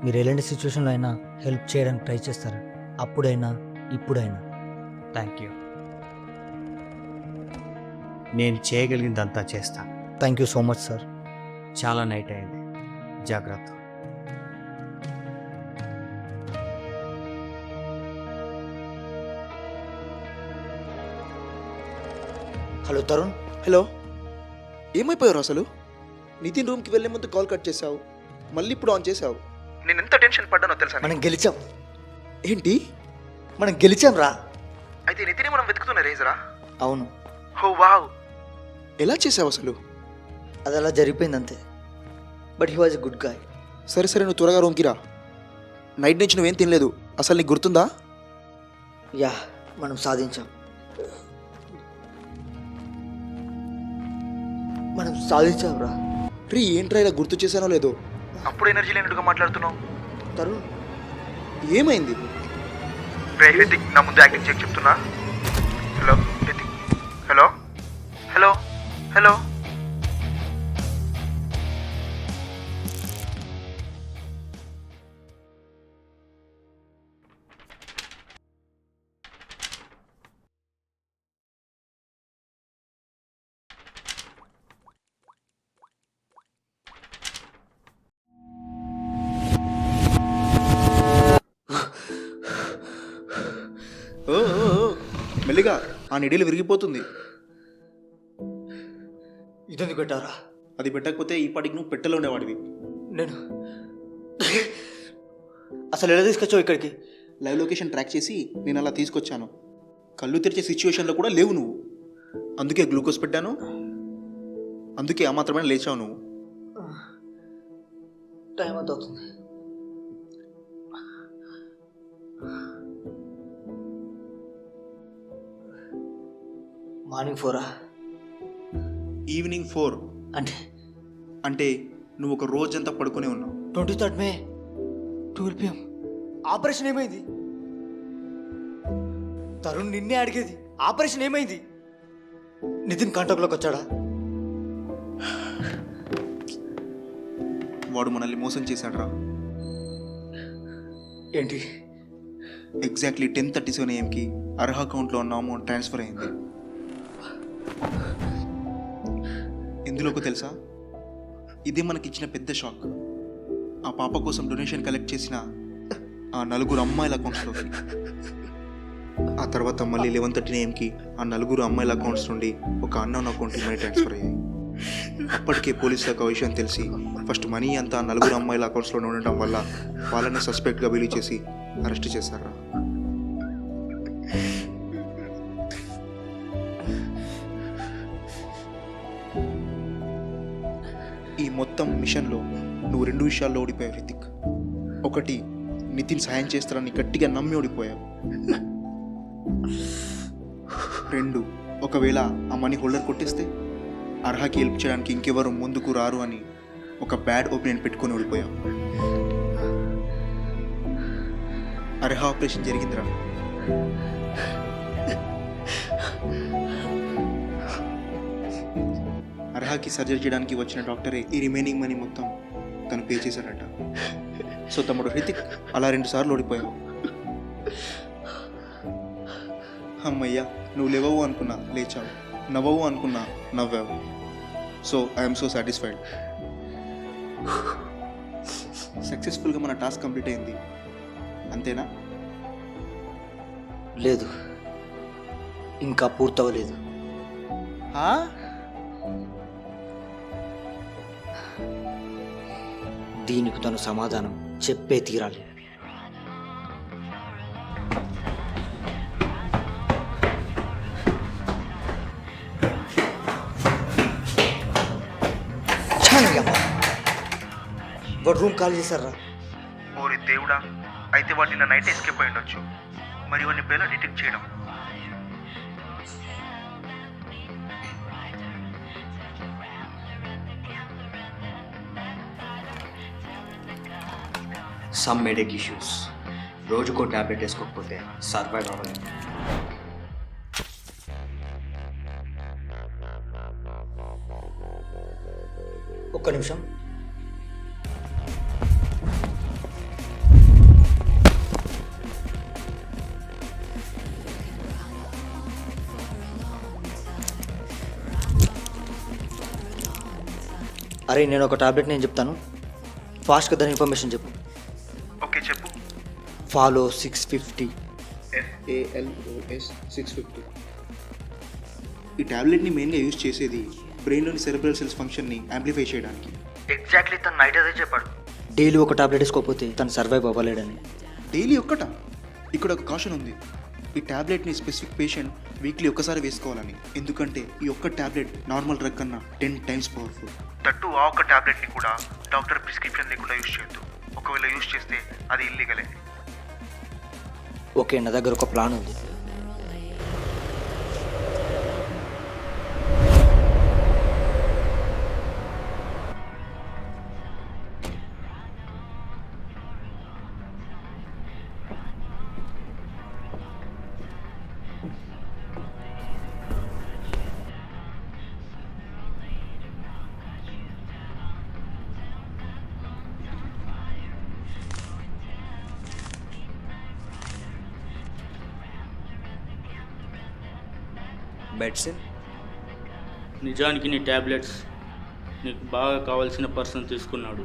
మీరు ఎలాంటి సిచ్యువేషన్లో అయినా హెల్ప్ చేయడానికి ట్రై చేస్తారు. అప్పుడైనా ఇప్పుడైనా. Thank you. నేను చేయగలిగిందంతా చేస్తాను. Thank you so much sir. చాలా నైట్ అయింది, జాగ్రత్త. హలో తరుణ్. హలో, ఏమైపోయారు అసలు? నితిన్ రూమ్కి వెళ్ళే ముందు కాల్ కట్ చేసావు, మళ్ళీ ఇప్పుడు ఆన్ చేసావు. నేను ఎంత టెన్షన్ పడ్డానో తెలుసా? మనం గెలిచాం. ఏంటి? మనం గెలిచాం రా. అయితే నితిని మనం వెతుకుతున్న రేజరా? అవును, హో వావ్, ఎలా చేసావు అసలు? అది అలా జరిగిపోయింది అంతే. But he was a good guy. సరే సరే, నువ్వు త్వరగా రూమ్కి రా. నైట్ నుంచి నువ్వేం తినలేదు, అసలు నీకు గుర్తుందా? యా, మనం సాధించాం. మనం సాధించాం రా. రీ, ఏంట్రా ఇలా గుర్తు చేశానో లేదో అప్పుడు ఎనర్జీ లేనట్టుగా మాట్లాడుతున్నావు. తరుణ్, ఏమైంది? రే రితిక్, నా ముందు యాక్టింగ్ చెక్ చెప్తున్నా. Hello Rithik, hello hello hello. ఓ ఓ, ఓ, మెల్లిగా, ఆ నిడిలు విరిగిపోతుంది. ఇదెందుకు పెట్టారా? అది పెట్టకపోతే ఈ పాటికి నువ్వు పెట్టెలో ఉండేవాడివి. నేను అసలు ఎలా తీసుకొచ్చావు ఇక్కడికి? లైవ్ లొకేషన్ ట్రాక్ చేసి నేను అలా తీసుకొచ్చాను. కళ్ళు తెరిచే సిచ్యువేషన్లో కూడా లేవు నువ్వు. అందుకే గ్లూకోజ్ పెట్టాను, అందుకే ఆ మాత్రమే లేచావు నువ్వు. టైం అంత అవుతుంది. మార్నింగ్ 4 ఈవినింగ్ 4 అంటే అంటే నువ్వు ఒక రోజంతా పడుకునే ఉన్నావు. 23rd మే 12 PM. ఆపరేషన్ ఏమైంది? తరుణ్ నిన్నే అడిగేది, ఆపరేషన్ ఏమైంది? నితిన్ కాంటాక్ట్లోకి వచ్చాడా? వాడు మనల్ని మోసం చేశాడు రా. ఏంటి? ఎగ్జాక్ట్లీ 10:37 AM అర్హ అకౌంట్లో ఉన్న అమౌంట్ ట్రాన్స్ఫర్ అయింది. ఎందులోకి తెలుసా? ఇదే మనకిచ్చిన పెద్ద షాక్. ఆ పాప కోసం డొనేషన్ కలెక్ట్ చేసిన ఆ 4 అమ్మాయిల అకౌంట్స్లోకి. ఆ తర్వాత మళ్ళీ 11:30 AM ఆ 4 అమ్మాయిల అకౌంట్స్ నుండి ఒక అన్నోన్ అకౌంట్కి మనీ ట్రాన్స్ఫర్ అయ్యాయి. అప్పటికే పోలీసులకు ఆ విషయం తెలిసి ఫస్ట్ మనీ అంతా 4 అమ్మాయిల అకౌంట్స్లో ఉండటం వల్ల వాళ్ళని సస్పెక్ట్గా బిలీవ్ చేసి అరెస్ట్ చేశారా. ఈ మొత్తం మిషన్లో నువ్వు 2 విషయాల్లో ఓడిపోయావు రితిక్. ఒకటి, నితిన్ సాయం చేస్తారని గట్టిగా నమ్మి ఓడిపోయావు. 2, ఒకవేళ ఆ మనీ హోల్డర్ కొట్టేస్తే అర్హకి హెల్ప్ చేయడానికి ఇంకెవరు ముందుకు రారు అని ఒక బ్యాడ్ ఒపీనియన్ పెట్టుకొని ఓడిపోయావు. అర్హ ఆపరేషన్ జరిగిందిరా. అర్హకి సర్జరీ చేయడానికి వచ్చిన డాక్టరే ఈ రిమైనింగ్ మనీ మొత్తం తను పే చేశాడట. సో తమ్ముడు హృతిక్, అలా 2 సార్లు ఓడిపోయావు. అమ్మయ్యా, నువ్వు లేవవు అనుకున్నా లేచావు, నవ్వవు అనుకున్నా నవ్వావు. So I'm so satisfied. సక్సెస్ఫుల్గా మన టాస్క్ కంప్లీట్ అయింది, అంతేనా? లేదు, ఇంకా పూర్తవలేదు. దీనికి తను సమాధానం చెప్పే తీరాలి. వాడు రూమ్ కాల్ చేశారా? ఓరి దేవుడా, అయితే వాడు నిన్న నైట్ ఎస్కేప్ అయి ఉండొచ్చు. మరి వాడిని ఇప్పుడు ఎలా డిటెక్ట్ చేయడం? Some medic issues. రోజుకో ట్యాబ్లెట్ వేసుకోకపోతే సర్వైవ్ అవ్వలేదు. ఒక్క నిమిషం. అరే, నేను ఒక టాబ్లెట్ నేను చెప్తాను, ఫాస్ట్గా దాని ఇన్ఫర్మేషన్ చెప్పు. ఓకే చెప్పు. ఫాలో 650. FALOS 650. ఈ టాబ్లెట్ని మెయిన్గా యూజ్ చేసేది బ్రెయిన్లోని సెరెబ్రల్ సెల్స్ ఫంక్షన్ని యాంప్లిఫై చేయడానికి. ఎగ్జాక్ట్లీ తను నైట్ అదే చెప్పాడు. డైలీ ఒక టాబ్లెట్ వేసుకోకపోతే తను సర్వైవ్ అవ్వలేడని. డైలీ ఒక్కటా? ఇక్కడ ఒక కాషన్ ఉంది. ఈ ట్యాబ్లెట్ని స్పెసిఫిక్ పేషెంట్ వీక్లీ ఒక్కసారి వేసుకోవాలని. ఎందుకంటే ఈ ఒక్క ట్యాబ్లెట్ నార్మల్ డ్రగ్ కన్నా 10 times పవర్ఫుల్. తట్టు ఆ ఒక్క ట్యాబ్లెట్ని కూడా డాక్టర్ ప్రిస్క్రిప్షన్ లేకుండా యూజ్ చేయొద్దు. ఒకవేళ యూజ్ చేస్తే అది ఇల్లీగలే. ఓకే, నా దగ్గర ఒక ప్లాన్ ఉంది. మెడిసిన్ నిజానికి నీ ట్యాబ్లెట్స్ నీకు బాగా కావాల్సిన పర్సన్ తీసుకున్నాడు.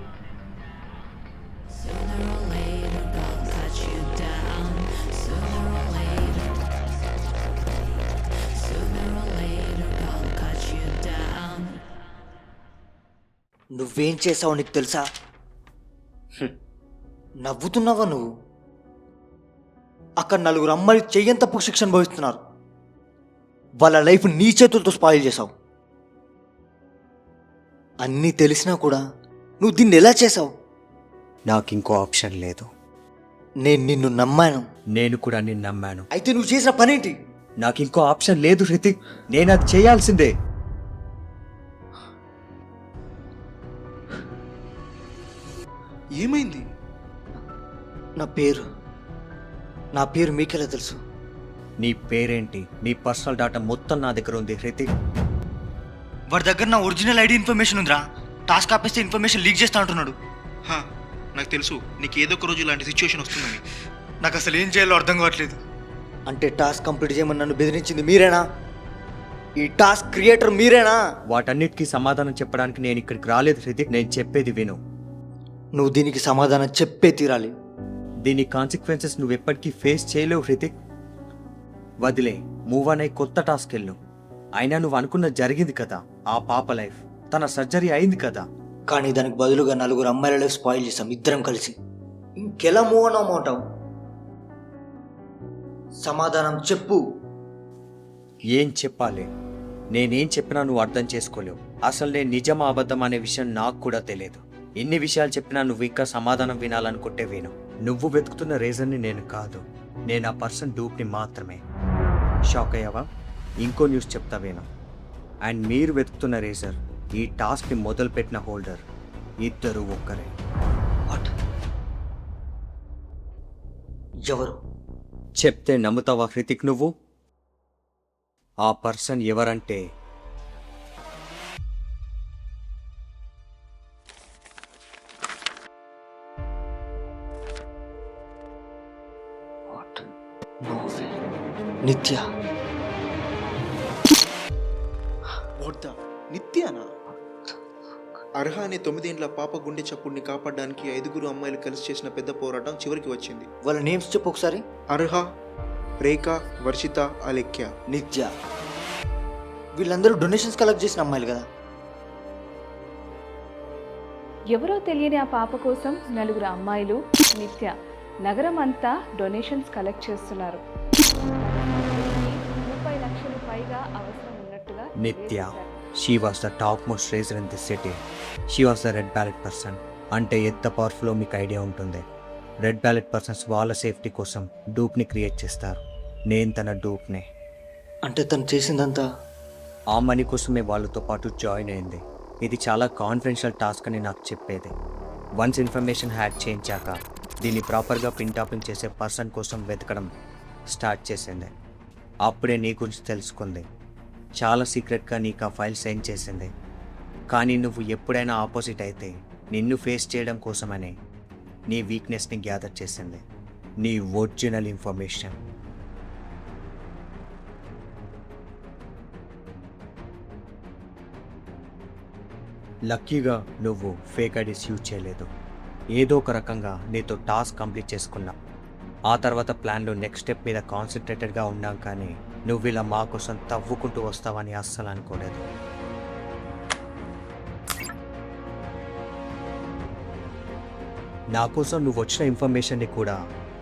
నువ్వేం చేసావు నీకు తెలుసా? నవ్వుతున్నావా నువ్వు? అక్కడ 4 అమ్మాయిలు చెయ్యంత శిక్షణ భవిస్తున్నారు. వాళ్ళ లైఫ్ నీ చేతులతో స్పాయిల్ చేసావు. అన్నీ తెలిసినా కూడా నువ్వు దీన్ని ఎలా చేసావు? నాకు ఇంకో ఆప్షన్ లేదు. నేను నిన్ను నమ్మాను. నేను కూడా నిన్ను నమ్మాను. అయితే నువ్వు చేసిన పనేంటి? నాకు ఇంకో ఆప్షన్ లేదు హృతిక్. నేను అది చేయాల్సిందే. ఏమైంది? నా పేరు మీకెలా తెలుసు? నీ పేరేంటి, నీ పర్సనల్ డేటా మొత్తం నా దగ్గర ఉంది హృతిక్. వాడి దగ్గర నా ఒరిజినల్ ఐడి ఇన్ఫర్మేషన్ ఉందిరా. టాస్క్ ఆపేస్తే ఇన్ఫర్మేషన్ లీక్ చేస్తా అంటున్నాడు. నాకు తెలుసు నీకు ఏదో ఒక రోజు ఇలాంటి సిచ్యువేషన్ వస్తుందని. నాకు అసలు ఏం చేయాలో అర్థం కావట్లేదు. అంటే టాస్క్ కంప్లీట్ చేయమని నన్ను బెదిరించింది మీరేనా? ఈ టాస్క్ క్రియేటర్ మీరేనా? వాటన్నిటికీ సమాధానం చెప్పడానికి నేను ఇక్కడికి రాలేదు హృతిక్. నేను చెప్పేది విను. నువ్వు దీనికి సమాధానం చెప్పే తీరాలి. దీని కాన్సిక్వెన్సెస్ నువ్వు ఎప్పటికీ ఫేస్ చేయలేవు హృతిక్. వదిలే, మూవ్ అనే కొత్త టాస్క్ వెళ్ళు. అయినా నువ్వు అనుకున్నది జరిగింది కదా. ఆ పాప లైఫ్, తన సర్జరీ అయింది కదా. కానీ దానికి బదులుగా 4 అమ్మాయిల లైఫ్ స్పాయిల్ చేసాం ఇద్దరం కలిసి. ఇంకెలా మూవ్ అన్నావు? సమాధానం చెప్పు. ఏం చెప్పాలి? నేనేం చెప్పినా నువ్వు అర్థం చేసుకోలేవు. అసలు నేను నిజమా అబద్ధం అనే విషయం నాకు కూడా తెలియదు. ఎన్ని విషయాలు చెప్పినా నువ్వు ఇంకా సమాధానం వినాలనుకుంటే విను. నువ్వు వెతుకుతున్న రీజన్ని నేను కాదు, నేను ఆ పర్సన్ డూప్ని మాత్రమే. షాక్ అయ్యావా? ఇంకో న్యూస్ చెప్తా విను. అండ్ మీరు వెతుకుతున్న రీజర్, ఈ టాస్క్ని మొదలుపెట్టిన హోల్డర్, ఇద్దరు ఒక్కరే. ఎవరు? చెప్తే నమ్ముతావా హృతిక్ నువ్వు? ఆ పర్సన్ ఎవరంటే నిత్య. నిత్యానా? అర్హ అనే 9 ఏళ్ల పాప గుండె చప్పుడిని కాపాడడానికి 5 అమ్మాయిలు కలిసి చేసిన పెద్ద పోరాటం చివరికి వచ్చింది. వాళ్ళ నేమ్స్ చెప్పు ఒకసారి. అర్హ, రేఖ, వర్షిత, అలెక్య, నిత్య. వీళ్ళందరూ డొనేషన్స్ కలెక్ట్ చేసిన అమ్మాయిలు కదా. ఎవరో తెలియని ఆ పాప కోసం 4 అమ్మాయిలు నిత్య నగరం అంతా డొనేషన్స్ కలెక్ట్ చేస్తున్నారు. 30 లక్షలు పైగా అవసరం ఉన్నట్టుగా Nitya, she was the top most razor in this city. She was the red ballot person. అంటే ఎంత పవర్ఫుల్లో మీకు ఐడియా ఉంటుంది. రెడ్ బ్యాలెట్ పర్సన్స్ వాళ్ళ సేఫ్టీ కోసం డూప్ని క్రియేట్ చేస్తారు. నేను తన డూప్నే. అంటే తను చేసిందంతా ఆ మనీ కోసమే వాళ్ళతో పాటు జాయిన్ అయింది. ఇది చాలా కాన్ఫిడెన్షియల్ టాస్క్ అని నాకు చెప్పేది. వన్స్ ఇన్ఫర్మేషన్ హ్యాక్ చేయించాక దీన్ని ప్రాపర్గా పిన్ టాపింగ్ చేసే పర్సన్ కోసం వెతకడం స్టార్ట్ చేసింది. అప్పుడే నీ గురించి తెలుసుకుంది. చాలా సీక్రెట్గా నీకు ఆ ఫైల్ సెండ్ చేసింది. కానీ నువ్వు ఎప్పుడైనా ఆపోజిట్ అయితే నిన్ను ఫేస్ చేయడం కోసమనే నీ వీక్నెస్ని గ్యాదర్ చేసింది, నీ ఒరిజినల్ ఇన్ఫర్మేషన్. లక్కీగా నువ్వు ఫేక్ ఐడీస్ యూజ్ చేయలేదు. ఏదో ఒక రకంగా నీతో టాస్క్ కంప్లీట్ చేసుకున్నా. ఆ తర్వాత ప్లాన్లో నెక్స్ట్ స్టెప్ మీద కాన్సన్ట్రేటెడ్గా ఉన్నాం. కానీ నువ్వు ఇలా మా కోసం తవ్వుకుంటూ వస్తావని అస్సలు అనుకోలేదు. నా కోసం నువ్వు వచ్చిన ఇన్ఫర్మేషన్ని కూడా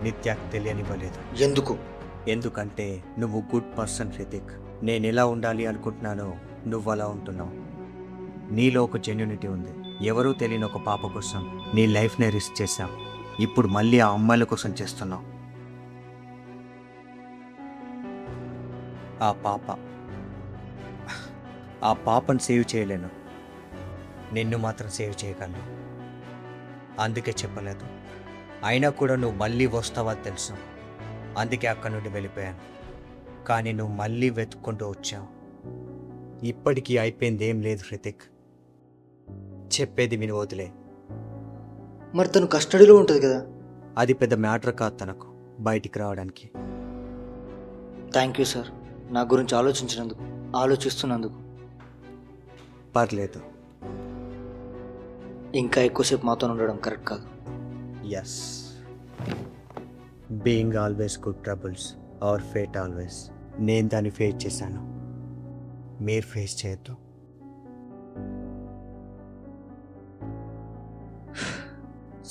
నిత్యాకి తెలియనివ్వలేదు. ఎందుకు? ఎందుకంటే నువ్వు గుడ్ పర్సన్ హృతిక్. నేను ఎలా ఉండాలి అనుకుంటున్నానో నువ్వు అలా ఉంటున్నావు. నీలో ఒక జెన్యూనిటీ ఉంది. ఎవరూ తెలియని ఒక పాప కోసం నీ లైఫ్నే రిస్క్ చేశావు. ఇప్పుడు మళ్ళీ ఆ అమ్మాయిల కోసం చేస్తున్నావు. ఆ పాపను సేవ్ చేయలేను, నిన్ను మాత్రం సేవ్ చేయగలను. అందుకే చెప్పలేదు. అయినా కూడా నువ్వు మళ్ళీ వస్తావని తెలుసు. అందుకే అక్కడి నుండి వెళ్ళిపోయాను. కానీ నువ్వు మళ్ళీ వెతుక్కుంటూ వచ్చావు. ఇప్పటికీ అయిపోయింది ఏం లేదు హృతిక్. చెప్పేది విని వదిలే. మరి తను కస్టడీలో ఉంటుంది కదా. అది పెద్ద మ్యాటర్ కాదు తనకు బయటికి రావడానికి. థ్యాంక్ యూ సార్, నా గురించి ఆలోచిస్తున్నందుకు. పర్లేదు. ఇంకా ఎక్కువసేపు మాతో ఉండడం కరెక్ట్ కాదు. Yes, being always good troubles are fate always. నేను దాన్ని ఫేస్ చేశాను, మీరు ఫేస్ చేయొద్దు.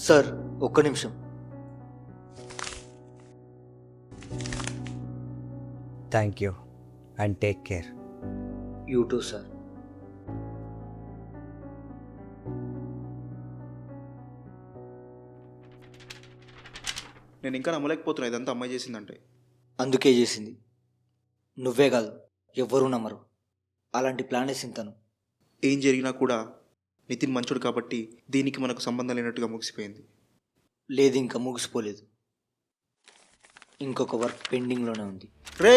సార్ ఒక్క నిమిషం. Thank you and take care. You two sir. నేను ఇంకా నమ్మలేకపోతున్నా ఇదంతా అమ్మాయి చేసిందంటే. అందుకే చేసింది. నువ్వే కాదు, ఎవ్వరూ నమ్మరు. అలాంటి ప్లాన్ వేసింది తను. ఏం జరిగినా కూడా నితిన్ మంచోడు కాబట్టి దీనికి మనకు సంబంధం లేనట్టుగా ముగిసిపోయింది. లేదు, ఇంకా ముగిసిపోలేదు. ఇంకొక వర్క్ పెండింగ్లోనే ఉంది. రే,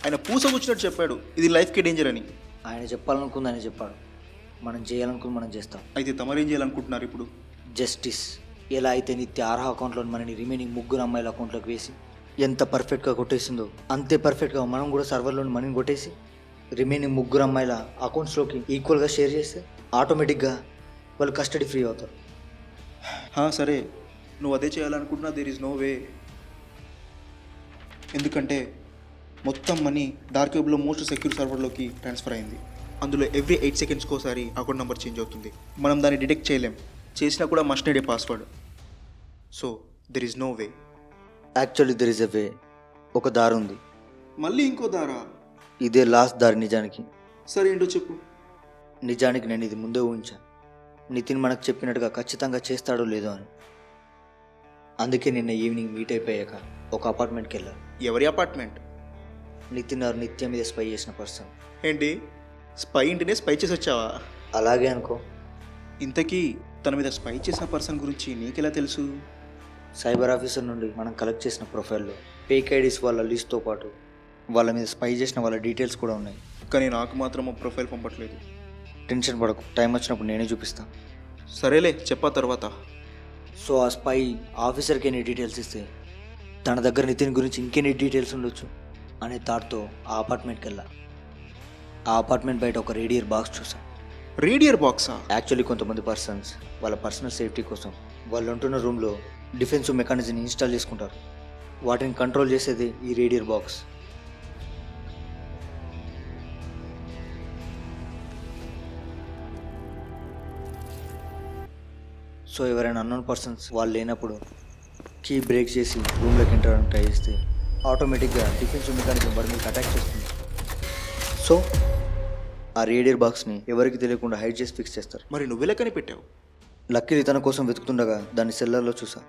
ఆయన పూసగుచ్చినట్టు చెప్పాడు ఇది లైఫ్కి డేంజర్ అని. ఆయన చెప్పాలనుకుంది ఆయన చెప్పాడు, మనం చేయాలనుకుంది మనం చేస్తాం. అయితే తమరేం చేయాలనుకుంటున్నారు ఇప్పుడు? జస్టిస్. ఎలా అయితే నిత్య ఆర్హా అకౌంట్లో మనని రిమైనింగ్ 3 అమ్మాయిల అకౌంట్లోకి వేసి ఎంత పర్ఫెక్ట్గా కొట్టేసిందో అంతే పర్ఫెక్ట్గా మనం కూడా సర్వర్లోని మనీని కొట్టేసి రిమైనింగ్ 3 అమ్మాయిల అకౌంట్స్లోకి ఈక్వల్గా షేర్ చేస్తే ఆటోమేటిక్గా వాళ్ళు కస్టడీ ఫ్రీ అవుతారు. సరే, నువ్వు అదే చేయాలనుకుంటున్నా దేర్ ఈజ్ నో వే. ఎందుకంటే మొత్తం మనీ డార్క్ వెబ్లో మోస్ట్ సెక్యూర్ సర్వర్లోకి ట్రాన్స్ఫర్ అయింది. అందులో ఎవ్రీ 8 సెకండ్స్కి ఒకసారి అకౌంట్ నెంబర్ చేంజ్ అవుతుంది. మనం దాన్ని డిటెక్ట్ చేయలేం. చేసినా కూడా must need a password. So there is no way. Actually there is a way. ఒక దారి ఉంది. మళ్ళీ ఇంకో దారా? ఇదే లాస్ట్ దారి నిజానికి. సరే ఏంటో చెప్పు. నిజానికి నేను ఇది ముందే ఊహించాను. నితిన్ మనకు చెప్పినట్టుగా ఖచ్చితంగా చేస్తాడో లేదో అని. అందుకే నిన్న ఈవినింగ్ మీట్ అయిపోయాక ఒక అపార్ట్మెంట్కి వెళ్ళాను. ఎవరి అపార్ట్మెంట్? నితిన్ ఆర్ నిత్య మీద స్పై చేసిన పర్సన్. ఏంటి, స్పై ఇంటినే స్పై చేసి వచ్చావా? అలాగే అనుకో. ఇంతకీ తన మీద స్పై చేసిన పర్సన్ గురించి నీకెలా తెలుసు? సైబర్ ఆఫీసర్ నుండి మనం కలెక్ట్ చేసిన ప్రొఫైల్లో ఫేక్ ఐడీస్ వాళ్ళ లిస్ట్తో పాటు వాళ్ళ మీద స్పై చేసిన వాళ్ళ డీటెయిల్స్ కూడా ఉన్నాయి. కానీ నాకు మాత్రం ప్రొఫైల్ పంపట్లేదు. టెన్షన్ పడకు, టైం వచ్చినప్పుడు నేనే చూపిస్తాను. సరేలే, చెప్పా తర్వాత. సో ఆ స్పై ఆఫీసర్కి ఎన్ని డీటెయిల్స్ ఇస్తే తన దగ్గర నితిన్ గురించి ఇంకెన్ని డీటెయిల్స్ ఉండొచ్చు అనే థాట్తో ఆ అపార్ట్మెంట్కి వెళ్ళా. ఆ అపార్ట్మెంట్ బయట ఒక రేడియర్ బాక్స్ చూసా. రేడియర్ బాక్సా? యాక్చువల్లీ కొంతమంది పర్సన్స్ వాళ్ళ పర్సనల్ సేఫ్టీ కోసం వాళ్ళు ఉంటున్న రూమ్లో డిఫెన్సివ్ మెకానిజంని ఇన్స్టాల్ చేసుకుంటారు. వాటిని కంట్రోల్ చేసేది ఈ రేడియర్ బాక్స్. సో ఎవరైనా అన్నోన్ పర్సన్స్ వాళ్ళు లేనప్పుడు కీ బ్రేక్ చేసి రూమ్లోకి ఎంటర్ అవ్వడానికి ట్రై చేస్తే ఆటోమేటిక్గా డిఫెన్సివ్ మెకానిజం వాడి మీకు అటాక్ చేస్తుంది. సో ఆ రేడియర్ బాక్స్ని ఎవరికి తెలియకుండా హైడ్ చేసి ఫిక్స్ చేస్తారు. మరి నువ్వెలా కనిపెట్టావు? లక్కీలీ తన కోసం వెతుకుతుండగా దాన్ని సెల్లర్లో చూసా.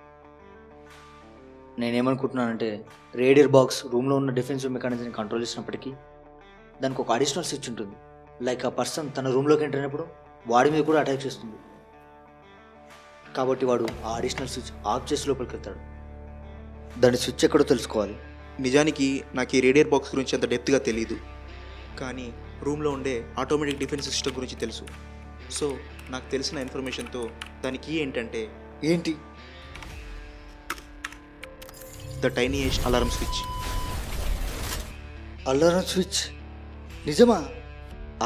నేనేమనుకుంటున్నానంటే రేడియర్ బాక్స్ రూమ్లో ఉన్న డిఫెన్సివ్ మెకానిజంని కంట్రోల్ చేసినప్పటికీ దానికి ఒక అడిషనల్ స్విచ్ ఉంటుంది. లైక్ ఆ పర్సన్ తన రూమ్లోకి ఎంటర్ అయినప్పుడు వాడి మీద కూడా అటాక్ చేస్తుంది. కాబట్టి వాడు ఆ అడిషనల్ స్విచ్ ఆఫ్ చేసి లోపలికి వెళ్తాడు. దాని స్విచ్ ఎక్కడో తెలుసుకోవాలి. నిజానికి నాకు ఈ రేడియర్ బాక్స్ గురించి అంత డెప్త్గా తెలియదు, కానీ రూమ్లో ఉండే ఆటోమేటిక్ డిఫెన్స్ సిస్టమ్ గురించి తెలుసు. సో నాకు తెలిసిన ఇన్ఫర్మేషన్తో దానికి ఏంటంటే ఏంటి? The tiniest alarm switch. Alarm switch? నిజమా?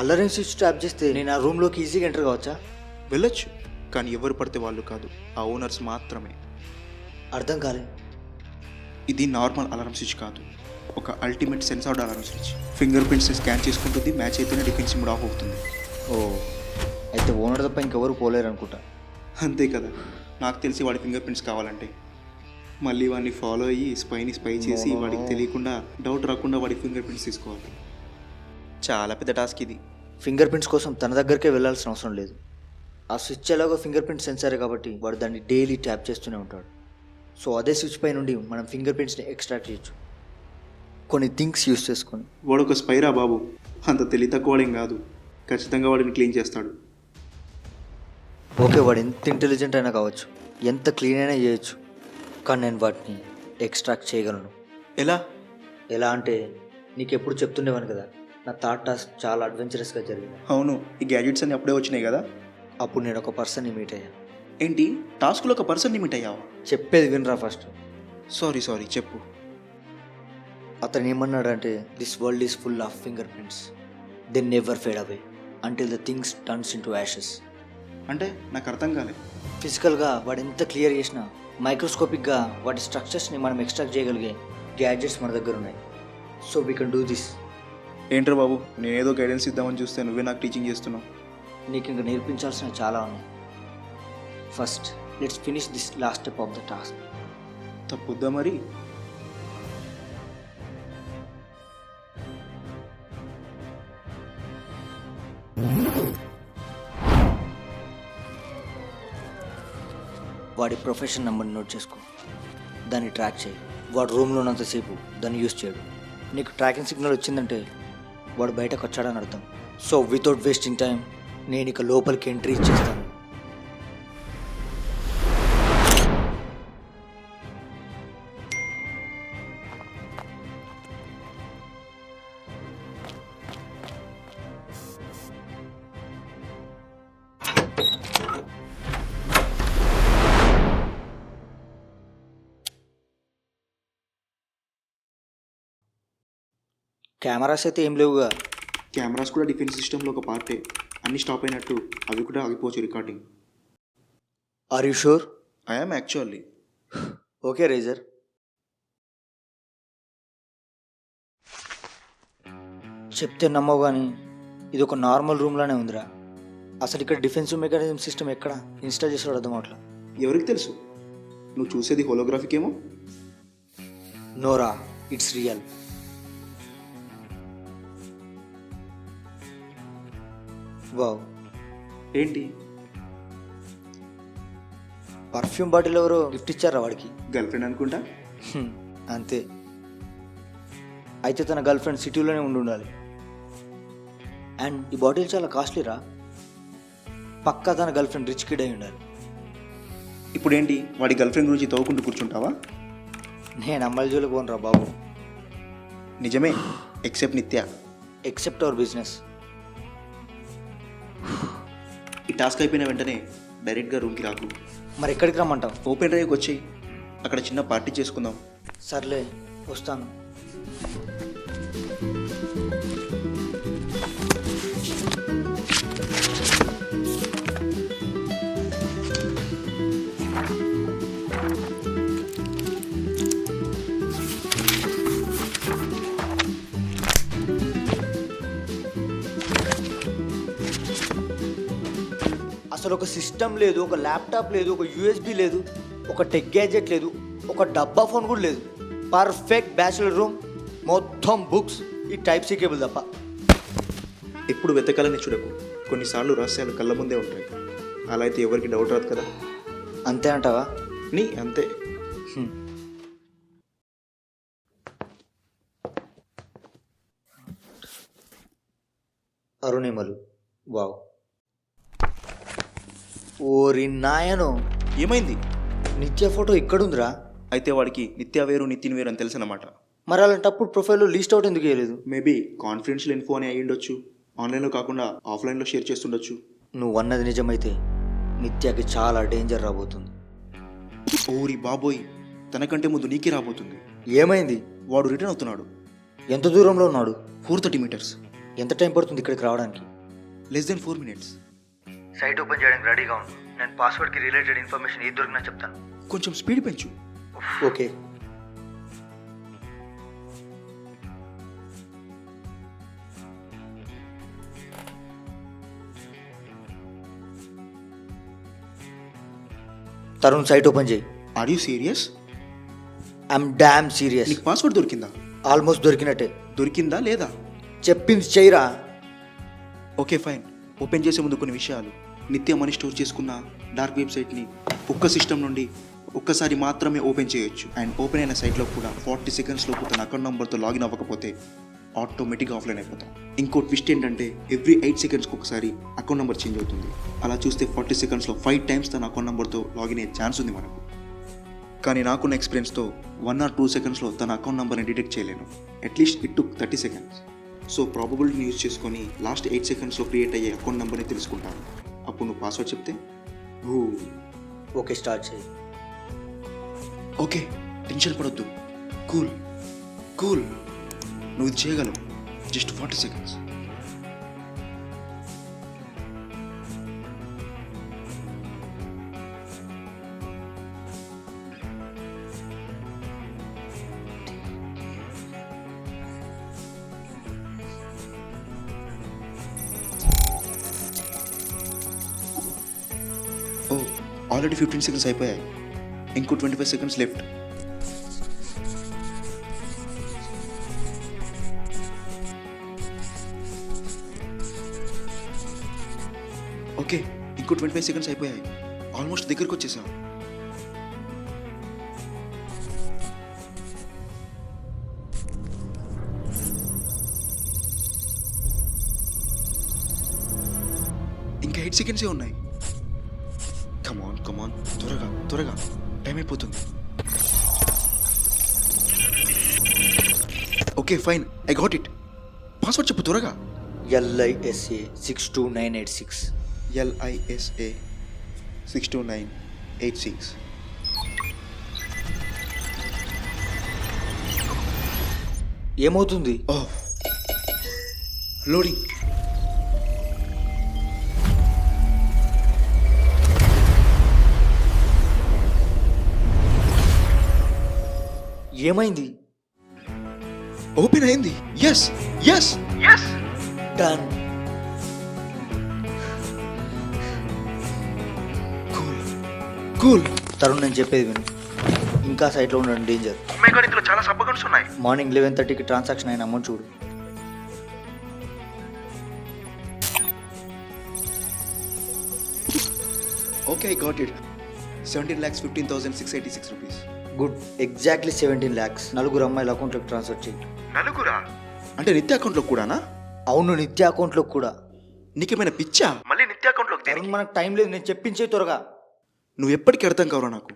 అలారం స్విచ్ ట్యాప్ చేస్తే నేను ఆ రూమ్లోకి ఈజీగా ఎంటర్ కావచ్చా? వెళ్ళొచ్చు, కానీ ఎవరు పడితే వాళ్ళు కాదు, ఆ ఓనర్స్ మాత్రమే. అర్థం కాలే. ఇది నార్మల్ అలారం స్విచ్ కాదు, ఒక ultimate sensored alarm switch. Finger ప్రింట్స్ని స్కాన్ చేసుకుంటుంది, మ్యాచ్ అయితేనే డిఫెన్స్ మోడ్ ఆఫ్ అవుతుంది. ఓ, అయితే ఓనర్ తప్ప ఇంకెవరు పోలేరు అనుకుంటా. అంతే కదా, నాకు తెలిసి వాడి ఫింగర్ ప్రింట్స్ కావాలంటే. మళ్ళీ వాడిని ఫాలో అయ్యి స్పైని స్పై చేసి వాడికి తెలియకుండా డౌట్ రాకుండా వాడి ఫింగర్ ప్రింట్స్ తీసుకోవాలి. చాలా పెద్ద టాస్క్ ఇది. ఫింగర్ ప్రింట్స్ కోసం తన దగ్గరికే వెళ్ళాల్సిన అవసరం లేదు. ఆ స్విచ్ ఎలాగో ఫింగర్ ప్రింట్ సెన్సారే కాబట్టి వాడు దాన్ని డైలీ ట్యాప్ చేస్తూనే ఉంటాడు. సో అదే స్విచ్ పై నుండి మనం ఫింగర్ ప్రింట్స్ని ఎక్స్ట్రాక్ట్ చేయొచ్చు కొన్ని థింగ్స్ యూస్ చేసుకొని. వాడు ఒక స్పైరా బాబు, అంత తెలివి తక్కువడేం కాదు. ఖచ్చితంగా వాడిని క్లీన్ చేస్తాడు. ఓకే, వాడు ఎంత ఇంటెలిజెంట్ అయినా కావచ్చు, ఎంత క్లీన్ అయినా చేయొచ్చు, కానీ నేను వాటిని ఎక్స్ట్రాక్ట్ చేయగలను. ఎలా? ఎలా అంటే నీకు ఎప్పుడు చెప్తుండేవాను కదా, నా థర్డ్ టాస్క్ చాలా అడ్వెంచరస్గా జరిగింది. అవును, ఈ గ్యాడ్జెట్స్ అన్ని అప్పుడే వచ్చినాయి కదా. అప్పుడు నేను ఒక పర్సన్ని మీట్ అయ్యాను. ఏంటి, టాస్క్లో ఒక పర్సన్ని మీట్ అయ్యావా? చెప్పేది వినరా ఫస్ట్. సారీ చెప్పు. అతను ఏమన్నాడంటే, this world is full of finger prints, they never fade away until the things turns in to Ashes. అంటే నాకు అర్థం కాలేదు. ఫిజికల్గా వాడు ఎంత క్లియర్ చేసినా మైక్రోస్కోపిక్గా వాటి స్ట్రక్చర్స్ని మనం ఎక్స్ట్రాక్ట్ చేయగలిగే గ్యాడ్జెట్స్ మన దగ్గర ఉన్నాయి. So we can do this. ఏంట్రా బాబు, నేనేదో గైడెన్స్ ఇద్దామని చూస్తే నువ్వే నాకు టీచింగ్ చేస్తున్నావు. నీకు ఇంకా నేర్పించాల్సినవి చాలా ఉన్నాయి. First let's finish this last step of the task. తప్పుద్దా మరి? వాడి ప్రొఫెషన్ నెంబర్ని నోట్ చేసుకో, దాన్ని ట్రాక్ చేయి. వాడు రూమ్లో ఉన్నంతసేపు దాన్ని యూజ్ చేయడు. నీకు ట్రాకింగ్ సిగ్నల్ వచ్చిందంటే వాడు బయటకు వచ్చాడని అర్థం. సో వితౌట్ వేస్టింగ్ టైం నేను ఇక లోపలికి ఎంట్రీ ఇచ్చేస్తాను. కెమెరాస్ అయితే ఏం లేవుగా. కెమెరాస్ కూడా డిఫెన్స్ సిస్టంలో ఒక పార్టే. అన్నీ స్టాప్ అయినట్టు అవి కూడా ఆగిపోవచ్చు recording. Are you sure? I am actually. Okay Razor. చెప్తే నమ్మవు కానీ ఇది ఒక నార్మల్ రూమ్లోనే ఉందిరా. అసలు ఇక్కడ డిఫెన్సివ్ మెకానిజం సిస్టమ్ ఎక్కడ ఇన్స్టాల్ చేసాడు అర్థం అవట్లా. ఎవరికి తెలుసు? నువ్వు చూసేది హోలోగ్రాఫిక్ ఏమో. నోరా, ఇట్స్ రియల్. వావ్, ఏంటి? పర్ఫ్యూమ్ బాటిల్ ఎవరో గిఫ్ట్ ఇచ్చారా వాడికి? గర్ల్ ఫ్రెండ్ అనుకుంటా. అంతే. అయితే తన గర్ల్ ఫ్రెండ్ సిటీలోనే ఉండాలి. అండ్ ఈ బాటిల్ చాలా కాస్ట్లీరా. పక్కా తన గర్ల్ ఫ్రెండ్ రిచ్ కిడ్ అయి ఉండాలి. ఇప్పుడు ఏంటి, వాడి గర్ల్ ఫ్రెండ్ గురించి తవ్వుకుంటూ కూర్చుంటావా? నేను అమ్మాయిల జోలికి పోనురా బాబు. నిజమే, ఎక్సెప్ట్ నిత్య. Except our business. ఈ టాస్క్ అయిపోయిన వెంటనే డైరెక్ట్గా రూమ్కి రాకు. మరి ఎక్కడికి రమ్మంటావు? ఓపెన్ డ్రైవ్కి వచ్చి అక్కడ చిన్న పార్టీ చేసుకుందాం. సర్లే, వస్తాను. అసలు ఒక సిస్టమ్ లేదు, ఒక ల్యాప్టాప్ లేదు, ఒక యూఎస్బి లేదు, ఒక టెక్ గ్యాజెట్ లేదు, ఒక డబ్బా ఫోన్ కూడా లేదు. పర్ఫెక్ట్ బ్యాచులర్ రూమ్, మొత్తం బుక్స్, ఈ టైప్ సి కేబుల్ తప్ప. ఎప్పుడు వెతకాలని చూడకు, కొన్నిసార్లు రహస్యాలు కళ్ళ ముందే ఉంటాయి. అలా అయితే ఎవరికి డౌట్ రాదు కదా. అంతే అంటావా? అంతే. అరుణిమలు. వావ్. ఓరి నాయనో, ఏమైంది? నిత్య ఫోటో ఇక్కడుందిరా. అయితే వాడికి నిత్య వేరు నితిన్ వేరు అని తెలుసన్నమాట. మరి అలాంటప్పుడు ప్రొఫైల్లో లీస్ట్ అవుట్ ఎందుకు వేయలేదు? మేబీ కాన్ఫిడెన్షియల్ ఇన్ఫో అని అయ్యి ఉండొచ్చు. ఆన్లైన్లో కాకుండా ఆఫ్లైన్లో షేర్ చేస్తుండొచ్చు. నువ్వు అన్నది నిజమైతే నిత్యకి చాలా డేంజర్ రాబోతుంది. ఓరి బాబోయ్, తనకంటే ముందు నీకే రాబోతుంది. ఏమైంది? వాడు రిటర్న్ అవుతున్నాడు. ఎంత దూరంలో ఉన్నాడు? 430 మీటర్స్. ఎంత టైం పడుతుంది ఇక్కడికి రావడానికి? Less than 4 minutes. Site open చేయడానికి రెడీగా ఉండు. నేను పాస్వర్డ్కి రిలేటెడ్ ఇన్ఫర్మేషన్ ఏది దొరికినా చెప్తాను. కొంచెం స్పీడ్ పెంచు. ఓకే. తరుణ్, సైట్ ఓపెన్ చేయి. Are you serious? I'm damn serious. నీకు పాస్వర్డ్ దొరికిందా? ఆల్మోస్ట్ దొరికినట్టే. దొరికిందా లేదా? చెప్పింది చెయ్యరా. Okay fine. ఓపెన్ చేసే ముందు కొన్ని విషయాలు. నిత్య మనీ స్టోర్ చేసుకున్న డార్క్ వెబ్సైట్ని ఒక్క సిస్టమ్ నుండి ఒక్కసారి మాత్రమే ఓపెన్ చేయొచ్చు. అండ్ ఓపెన్ అయిన సైట్లో కూడా 40 సెకండ్స్ లోపు తన అకౌంట్ నెంబర్తో లాగిన్ అవ్వకపోతే ఆటోమేటిక్గా ఆఫ్లైన్ అయిపోతాం. ఇంకో ట్విస్ట్ ఏంటంటే ఎవ్రీ 8 సెకండ్స్కి ఒకసారి అకౌంట్ నెంబర్ చేంజ్ అవుతుంది. అలా చూస్తే 40 సెకండ్స్లో 5 టైమ్స్ తన అకౌంట్ నెంబర్తో లాగిన్ అయ్యే ఛాన్స్ ఉంది మనకు. కానీ నాకున్న ఎక్స్పీరియన్స్తో 1 or 2 సెకండ్స్లో తన అకౌంట్ నెంబర్ని డిటెక్ట్ చేయలేను. At least it took 30 seconds. So ప్రాబబిలిటీని యూజ్ చేసుకొని లాస్ట్ 8 సెకండ్స్లో క్రియేట్ అయ్యే అకౌంట్ నెంబర్ని తెలుసుకుంటాను. అప్పుడు నువ్వు పాస్వర్డ్ చెప్తే ఓకే స్టార్ట్ చేయి. ఓకే, టెన్షన్ పడొద్దు. కూల్ కూల్, నువ్వు ఇది చేయగలవు. Just 40 seconds. ఓ, ఆల్రెడీ 15 సెకండ్స్ అయిపోయాయి. ఇంకో 25 సెకండ్స్ లెఫ్ట్. ఓకే, ఇంకో 25 సెకండ్స్ అయిపోయాయి. ఆల్మోస్ట్ దగ్గరకు వచ్చేసాం. ఇంకా 8 సెకండ్సే ఉన్నాయి. కమాన్ కమాన్, త్వరగా త్వరగా, టైం అయిపోతుంది. Okay fine, I got it. Password చెప్పు త్వరగా. LISA 62986. LISA 62986. ఏమవుతుంది? Oh, loading. ఏమైంది? ఓపెన్ అయింది. Yes yes yes, done. Cool cool. Tarun, నేను చెప్పేది విను. ఇంకా సైట్లో ఉండడం డేంజర్. ఇందులో చాలా సబ్ అకౌంట్స్ ఉన్నాయి. మార్నింగ్ 11:30కి ట్రాన్సాక్షన్ అయిన అమౌంట్ చూడు. Okay, I got it. 17,15,686 rupees. Good, exactly 17 lakhs. 4 అమ్మాయిల అకౌంట్లోకి ట్రాన్స్ఫర్ చేయి. నలుగురా? అంటే నిత్య అకౌంట్లో కూడానా? అవును, నిత్య అకౌంట్లో కూడా. నీకేమైనా పిచ్చా? మళ్ళీ నిత్య అకౌంట్లోకి తరుణ్, మనకు టైం లేదు. నేను చెప్పించే త్వరగా. నువ్వు ఎప్పటికీ అర్థం కావరా నాకు.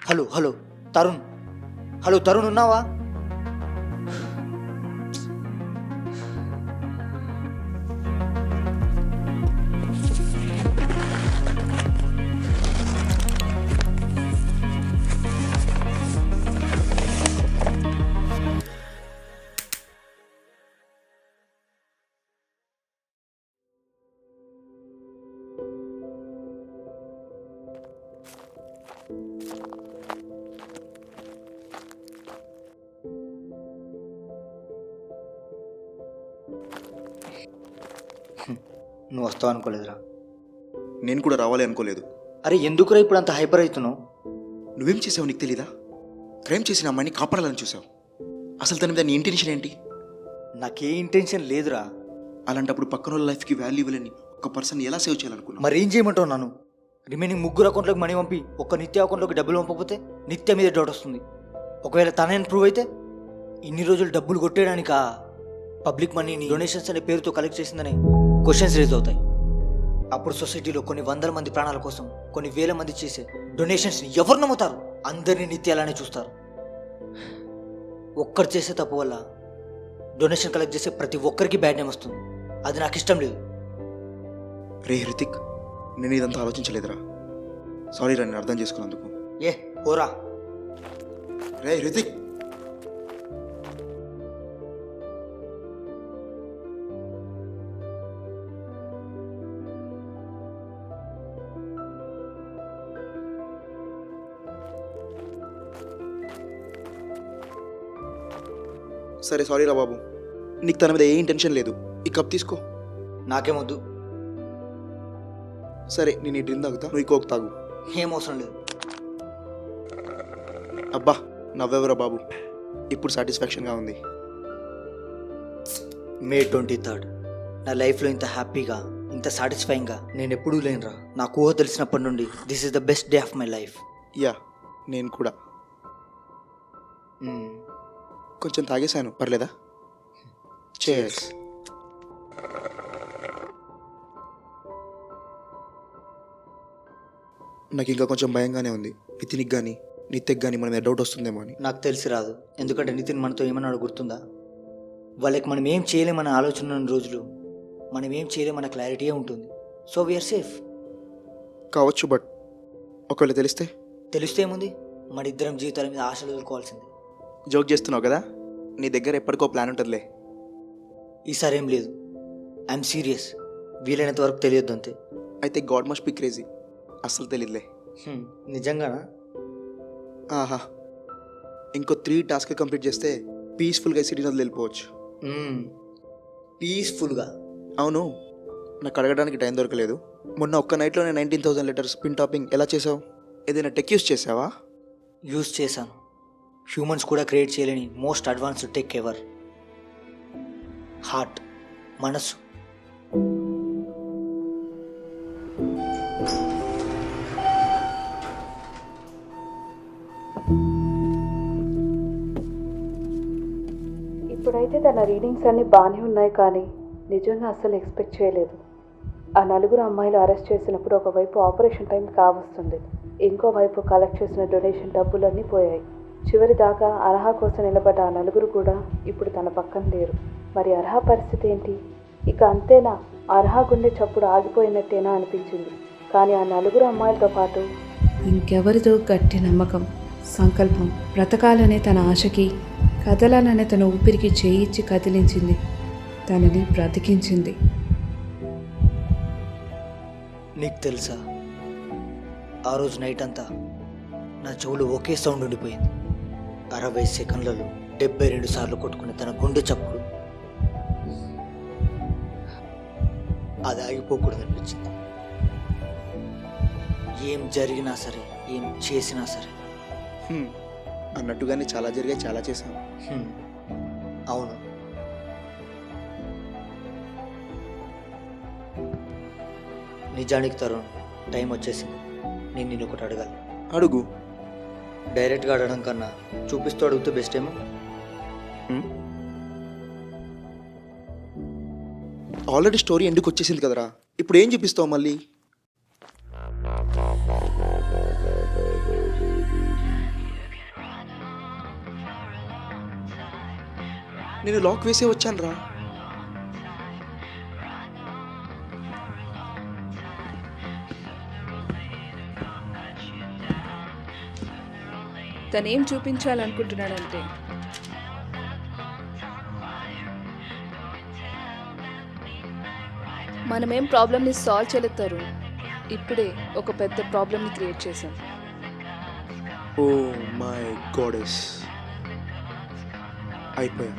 Hello hello Tarun, hello Tarun, ఉన్నావా? నువ్వు వస్తావు అనుకోలేదురా. నేను కూడా రావాలి అనుకోలేదు. అరే, ఎందుకురా ఇప్పుడు అంత హైపర్ అవుతున్నావు? నువ్వేం చేసావు నీకు తెలీదా? క్రైమ్ చేసిన అమ్మాయిని కాపాడాలని చూసావు. అసలు తన మీద నీ ఇంటెన్షన్ ఏంటి? నాకే ఇంటెన్షన్ లేదురా. అలాంటప్పుడు పక్కన వాళ్ళ లైఫ్కి వాల్యూ ఇవ్వాలని ఒక పర్సన్ ఎలా సేవ్ చేయాలనుకున్నావు? మరి ఏం చేయమంటావు నన్ను? రిమైనింగ్ 3 అకౌంట్లోకి మనీ పంపి ఒక్క నిత్య అకౌంట్లోకి డబ్బులు పంపకపోతే నిత్య మీద డౌట్ వస్తుంది. ఒకవేళ తనే ప్రూవ్ అయితే ఇన్ని రోజులు డబ్బులు కొట్టేయడానికా పబ్లిక్ మనీని డొనేషన్స్ అనే పేరుతో కలెక్ట్ చేసిందని క్వశ్చన్స్ రేజ్ అవుతాయి. అప్పుడు సొసైటీలో కొన్ని 100 మంది ప్రాణాల కోసం కొన్ని 1000 మంది చేసే డొనేషన్స్ని ఎవరు నమ్ముతారు? అందరినీ నిత్యాలనే చూస్తారు. ఒక్కరు చేసే తప్పు వల్ల డొనేషన్ కలెక్ట్ చేసే ప్రతి ఒక్కరికి బ్యాడ్ నేమ్ వస్తుంది. అది నాకు ఇష్టం లేదు. రే హృతిక్, నేను ఇదంతా ఆలోచించలేదురా. సారీ రా, నేను అర్థం చేసుకున్నందుకు. ఏ ఓరా. రే హృతిక్, సరే సారీ రా బాబు. నీకు తన మీద ఏ ఇంటెన్షన్ లేదు. ఈ కప్ తీసుకో. నాకేమొద్దు. సరే, నేను ఈ డ్రింక్ తాగుతా, నువ్వు ఈ కోక్ తాగు. ఏం అవసరం లేదు. అబ్బా, నవ్వెవరా బాబు, ఇప్పుడు సాటిస్ఫాక్షన్గా ఉంది. మే 23rd నా లైఫ్లో ఇంత హ్యాపీగా, ఇంత సాటిస్ఫైయింగ్గా నేను ఎప్పుడూ లేనురా. నాకు ఊహ తెలిసినప్పటి నుండి this is the best day of my life. Yeah, నేను కూడా. కొంచెం తాగేశాను, పర్లేదా? చేర్స్. నాకు ఇంకా కొంచెం భయంగానే ఉంది. నితిన్కి కానీ నిత్యకి కానీ మన మీద డౌట్ వస్తుందేమో అని. నాకు తెలిసి రాదు, ఎందుకంటే నితిన్ మనతో ఏమన్నాడు గుర్తుందా? వాళ్ళకి మనం ఏం చేయలేమన్న ఆలోచన ఉన్న రోజులు మనం ఏం చేయలేమన్న క్లారిటీయే ఉంటుంది. సో వీఆర్ సేఫ్ కావచ్చు, బట్ ఒకవేళ తెలిస్తే ఏముంది, మన ఇద్దరం జీవితాల మీద ఆశలు వదులుకోవాల్సిందే. జోక్ చేస్తున్నావు కదా, నీ దగ్గర ఎప్పటికో ప్లాన్ ఉంటుందిలే. ఈసారి ఏం లేదు, ఐఎమ్ సీరియస్. వీలైనంత వరకు తెలియద్దు అంతే. అయితే గాడ్ మస్ట్ బి క్రేజీ, అస్సలు తెలియదులే. నిజంగానా? ఆహా, ఇంకో 3 టాస్క్ కంప్లీట్ చేస్తే పీస్ఫుల్గా సిటీని వదిలి వెళ్ళిపోవచ్చు. పీస్ఫుల్గా? అవును, నాకు అడగడానికి టైం దొరకలేదు. మొన్న ఒక్క నైట్లోనే 19,000 లెటర్స్ పిన్ టాపింగ్ ఎలా చేసావు? ఏదైనా టెక్ యూస్ చేసావా? యూస్ చేశాను. హ్యూమన్స్ కూడా క్రియేట్ చేయలేని most advanced tech ever. Heart, మనసు. ఇప్పుడైతే తన రీడింగ్స్ అన్నీ బాగానే ఉన్నాయి, కానీ నిజంగా అస్సలు ఎక్స్పెక్ట్ చేయలేదు. ఆ 4 అమ్మాయిలు అరెస్ట్ చేసినప్పుడు ఒకవైపు ఆపరేషన్ టైం కావస్తుంది, ఇంకోవైపు కలెక్ట్ చేసిన డొనేషన్ డబ్బులన్నీ పోయాయి. చివరి దాకా అర్హా కోసం నిలబడ్డ ఆ 4 కూడా ఇప్పుడు తన పక్కన లేరు. మరి అర్హా పరిస్థితి ఏంటి? ఇక అంతేనా? అర్హా గుండె చప్పుడు ఆగిపోయినట్టేనా అనిపించింది. కానీ ఆ 4 అమ్మాయిలతో పాటు ఇంకెవరితో గట్టి నమ్మకం, సంకల్పం, బ్రతకాలనే తన ఆశకి, కదలాలనే తన ఊపిరికి చేయిచ్చి కదిలించింది, తనని బ్రతికించింది. నీకు తెలుసా, ఆ రోజు నైట్ అంతా నా చెవులు ఒకే సౌండ్ ఉండిపోయింది. 60 సెకండ్లలో 72 సార్లు కొట్టుకునే తన గుండె చప్పుడు. అది ఆగిపోకూడదు అనిపించింది. ఏం జరిగినా సరే, ఏం చేసినా సరే. అన్నట్టుగానే చాలా జరిగాయి, చాలా చేశాను. అవును. నిజానికి తరుణ్, టైం వచ్చేసింది. నేను నిన్ను ఒకటి అడగాలి. అడుగు. డైరెక్ట్గా అడగడం కన్నా చూపిస్తూ అడిగితే బెస్ట్ ఏమో. ఆల్రెడీ స్టోరీ ఎందుకు వచ్చేసింది కదరా, ఇప్పుడు ఏం చూపిస్తావు మళ్ళీ? నేను లాక్ వేసే వచ్చాను రా. తనేం చూపించాలనుకుంటున్నాడంటే, మనమేం ప్రాబ్లమ్ని సాల్వ్ చేయలేతారు, ఇప్పుడే ఒక పెద్ద ప్రాబ్లమ్ని క్రియేట్ చేశాం. ఓ మై గాడెస్, అయిపోయా.